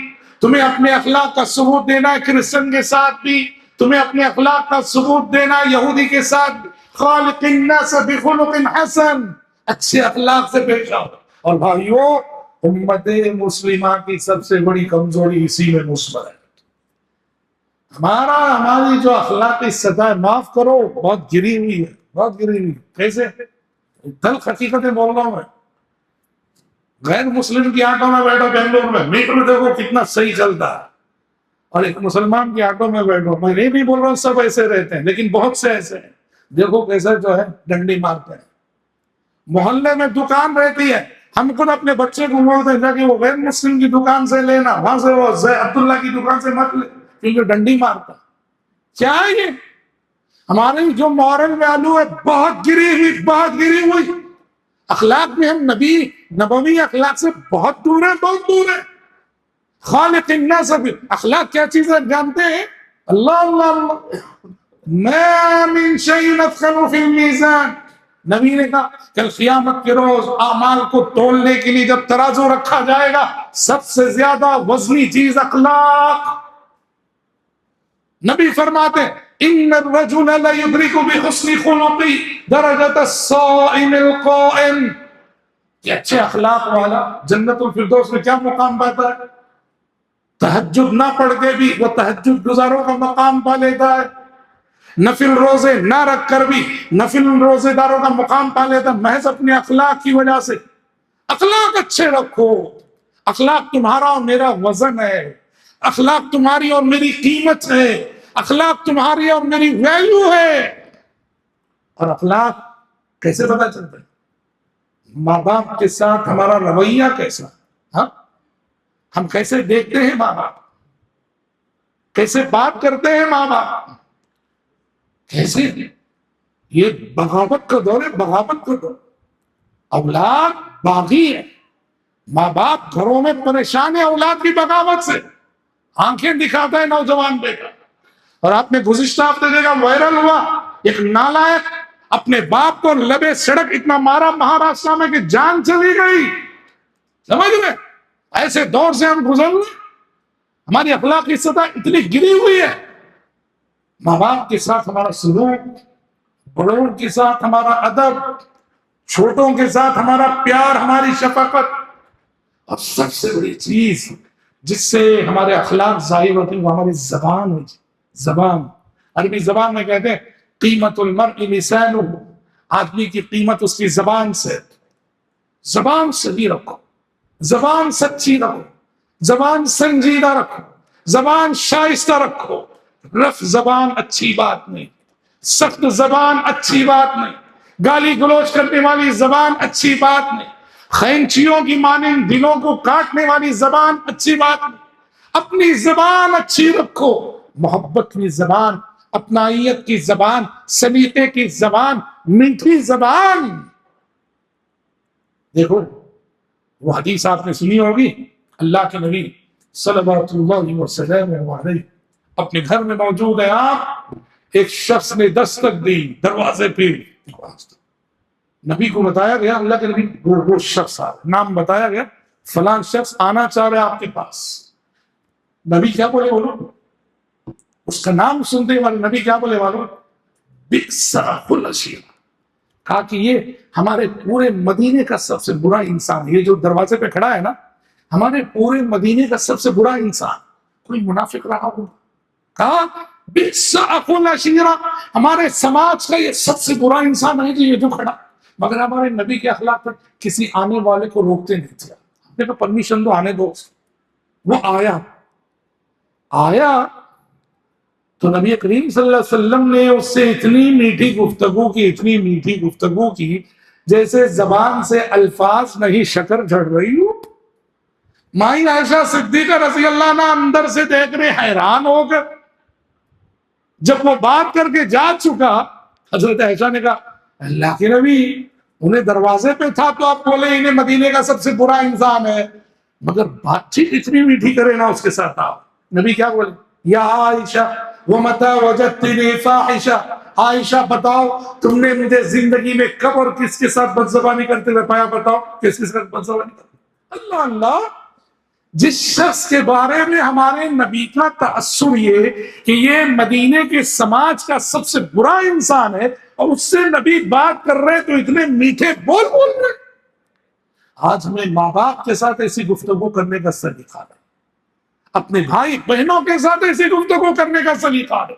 تمہیں اپنے اخلاق کا ثبوت دینا ہے کرسچن کے ساتھ بھی، تمہیں اپنے اخلاق کا ثبوت دینا ہے یہودی کے ساتھ بھی۔ خالق الناس بخلق حسن، اچھے اخلاق سے پیش آؤ۔ اور بھائیو، امت مسلمہ کی سب سے بڑی کمزوری اسی میں مثبت ہے۔ ہماری جو اخلاقی سطح، معاف کرو، بہت گری ہوئی ہے، بہت گری ہوئی۔ کیسے؟ دل حقیقتیں بول رہا ہوں میں۔ غیر مسلم کی آٹو میں بیٹھو بنگلور میں، میٹر دیکھو کتنا صحیح چلتا ہے، اور ایک مسلمان کی آٹو میں بیٹھو، میں یہ نہیں بول رہا ہوں سب ایسے رہتے ہیں، لیکن بہت سے ایسے ہیں، دیکھو کیسے جو ہے ڈنڈی مارتے ہیں۔ محلے میں دکان رہتی ہے، ہم خود اپنے بچے کو بولتے ہیں کہ وہ غیر مسلم کی دکان سے لینا، وہاں سے وہ عبداللہ کی دکان سے مت لے کیونکہ ڈنڈی مارتا۔ کیا ہے یہ؟ ہماری جو مورل ویلو ہے بہت گری ہوئی، بہت گری ہوئی۔ اخلاق میں ہم نبوی اخلاق سے بہت دور ہیں، بہت دور ہیں۔ خالق الناس، اخلاق کیا چیز ہے جانتے ہیں؟ اللہ اللہ اللہ، ما من شیء اثقل فی المیزان، نبی نے کہا کل قیامت کے روز اعمال کو تولنے کے لیے جب ترازو رکھا جائے گا، سب سے زیادہ وزنی چیز اخلاق۔ نبی فرماتے ہیں ان الرجل لیدرک بحسن خلقه درجۃ الصائم القائم، کہ اچھے اخلاق والا جنت الفردوس میں کیا مقام پاتا ہے؟ تہجد نہ پڑھ کے بھی وہ تہجد گزاروں کا مقام پا لیتا ہے، نفل روزے نہ رکھ کر بھی نفل روزے داروں کا مقام پا لیتا ہے، محض اپنے اخلاق کی وجہ سے۔ اخلاق اچھے رکھو، اخلاق تمہارا اور میرا وزن ہے، اخلاق تمہاری اور میری قیمت ہے، اخلاق تمہاری اور میری ویلیو ہے۔ اور اخلاق کیسے پتہ چلتا ہے؟ ماں باپ کے ساتھ ہمارا رویہ کیسا، ہاں، ہم کیسے دیکھتے ہیں ماں باپ، کیسے بات کرتے ہیں ماں باپ، کیسے؟ یہ بغاوت کا دور ہے، بغاوت کا دور۔ اولاد باغی ہے، ماں باپ گھروں میں پریشان ہے اولاد کی بغاوت سے، آنکھیں دکھاتا ہے نوجوان بیٹا۔ اور آپ نے گزشتہ ہفتے دیکھا وائرل ہوا، ایک نالائق اپنے باپ کو لبے سڑک اتنا مارا مہاراشٹر میں کہ جان چلی گئی۔ سمجھ رہے؟ ایسے دور سے ہم گزر رہے، ہماری اخلاقی سطح اتنی گری ہوئی ہے۔ ماں باپ کے ساتھ ہمارا سلوک، بڑوں کے ساتھ ہمارا ادب، چھوٹوں کے ساتھ ہمارا پیار، ہماری شفقت، اور سب سے بڑی چیز جس سے ہمارے اخلاق ظاہر ہوتے ہیں وہ ہماری زبان ہے۔ زبان، عربی زبان میں کہتے ہیں قیمت المرء لسانہ، آدمی کی قیمت اس کی زبان سے۔ زبان صحیح رکھو، زبان سچی رکھو، زبان سنجیدہ رکھو، زبان شائستہ رکھو۔ رف زبان اچھی بات نہیں، سخت زبان اچھی بات نہیں، گالی گلوچ کرنے والی زبان اچھی بات نہیں، خینچیوں کی مانند دلوں کو کاٹنے والی زبان اچھی بات نہیں۔ اپنی زبان اچھی رکھو، محبت کی زبان، اپنائیت کی زبان، سلیقے کی زبان، میٹھی زبان۔ دیکھو وہ حدیث آپ نے سنی ہوگی، اللہ کے نبی صلوات اللہ علیہ وسلم اپنے گھر میں موجود ہے، آپ ایک شخص نے دستک دی دروازے پہ، نبی کو بتایا گیا، اللہ کے نبی وہ شخص نام بتایا گیا، فلان شخص آنا چاہ رہے آپ کے پاس۔ نبی کیا بولے؟ بولو، اس کا نام سنتے والے نبی کیا بولے؟ والو بئس العشیرہ، کہا کہ یہ ہمارے پورے مدینے کا سب سے برا انسان، یہ جو دروازے پہ کھڑا ہے نا، ہمارے پورے مدینے کا سب سے برا انسان۔ کوئی منافق رہا ہوگا. کہا بئس اخو العشیرہ، ہمارے سماج کا یہ سب سے برا انسان ہے جو یہ جو کھڑا. مگر ہمارے نبی کے اخلاق پر کسی آنے والے کو روکتے نہیں تھے. آپ نے پرمیشن دو آنے دو. وہ آیا تو نبی کریم صلی اللہ علیہ وسلم نے اس سے اتنی میٹھی گفتگو کی جیسے زبان سے الفاظ نہیں شکر جھڑ رہی ہو. مائی عائشہ صدیقہ رضی اللہ عنہ اندر سے دیکھ رہے حیران ہو کر. جب وہ بات کر کے جا چکا، حضرت عائشہ نے کہا اللہ کے نبی انہیں دروازے پہ تھا تو آپ بولے انہیں مدینے کا سب سے برا انسان ہے، مگر بات چیت اتنی میٹھی کرے نا اس کے ساتھ. آپ نبی کیا بولے؟ یا عائشہ ومتى وجدتنی فاحشہ، عائشہ بتاؤ تم نے مجھے زندگی میں کب اور کس کے ساتھ بدزبانی کرتے ہوئے پایا؟ بتاؤ کس کے ساتھ بدزبانی کرتے؟ اللہ اللہ، جس شخص کے بارے میں ہمارے نبی کا تأثر یہ کہ یہ مدینے کے سماج کا سب سے برا انسان ہے اور اس سے نبی بات کر رہے تو اتنے میٹھے بول رہے. آج ہمیں ماں باپ کے ساتھ ایسی گفتگو کرنے کا سلیقہ ہے، اپنے بھائی بہنوں کے ساتھ ایسی گفتگو کرنے کا سلیقہ ہے.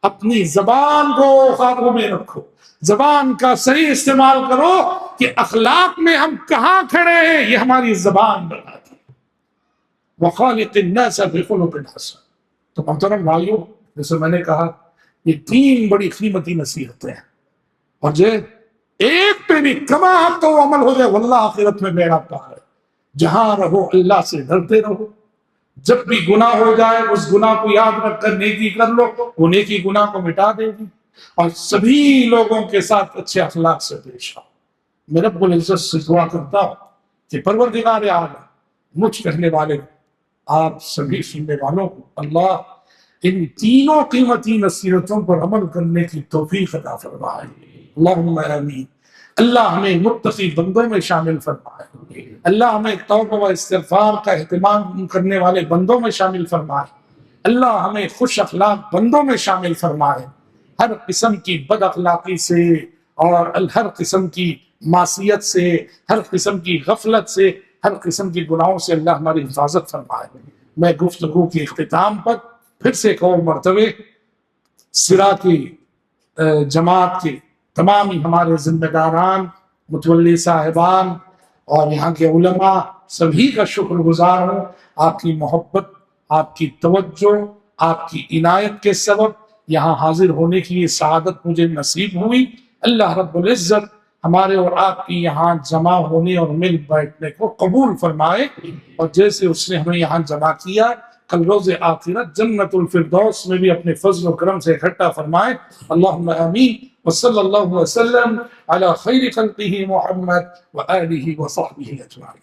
اپنی زبان کو قابو میں رکھو، زبان کا صحیح استعمال کرو کہ اخلاق میں ہم کہاں کھڑے ہیں یہ ہماری زبان بتاتی ہے. وَخَالِقِ النَّاسَ بِخُلُقٍ حَسَنٍ. تو محترم بھائیو، جیسے میں نے کہا یہ 3 بڑی قیمتی نصیحتیں ہیں، اور جو ایک پہ بھی کما حق تو عمل ہو جائے واللہ آخرت میں بیڑا پار ہے. جہاں رہو اللہ سے ڈرتے رہو. جب بھی گناہ ہو جائے اس گناہ کو یاد رکھ کر نیکی کر لو، وہ نیکی گناہ کو مٹا دے گی. اور سبھی لوگوں کے ساتھ اچھے اخلاق سے پیش آؤ. میں رب العزت سے دعا کرتا ہوں کہ پروردگار عالم مجھ کہنے والے آپ سبھی سننے والوں کو اللہ ان 3 قیمتی نصیحتوں پر عمل کرنے کی توفیق عطا فرمائے. اللہم آمین. اللہ ہمیں متقی بندوں میں شامل فرمائے. اللہ ہمیں توبہ و استغفار کا اہتمام کرنے والے بندوں میں شامل فرمائے. اللہ ہمیں خوش اخلاق بندوں میں شامل فرمائے. ہر قسم کی بد اخلاقی سے اور ہر قسم کی معصیت سے، ہر قسم کی غفلت سے، ہر قسم کی گناہوں سے اللہ ہماری حفاظت فرمائے. میں گفتگو کی اختتام پر پھر سے ایک اور مرتبہ سرا کی جماعت کے تمام ہمارے ذمہ داران، متولی صاحبان اور یہاں کے علماء سبھی کا شکر گزار ہوں. آپ کی محبت، آپ کی توجہ، آپ کی عنایت کے سبب یہاں حاضر ہونے کی یہ سعادت مجھے نصیب ہوئی. اللہ رب العزت ہمارے اور آپ کی یہاں جمع ہونے اور مل بیٹھنے کو قبول فرمائے، اور جیسے اس نے ہمیں یہاں جمع کیا کل روز آخرت جنت الفردوس میں بھی اپنے فضل و کرم سے اکٹھا فرمائے. اللہم آمین. وصلی اللہ وسلم علی خیر خلقہ محمد وآلہ وصحبہ اجمعین.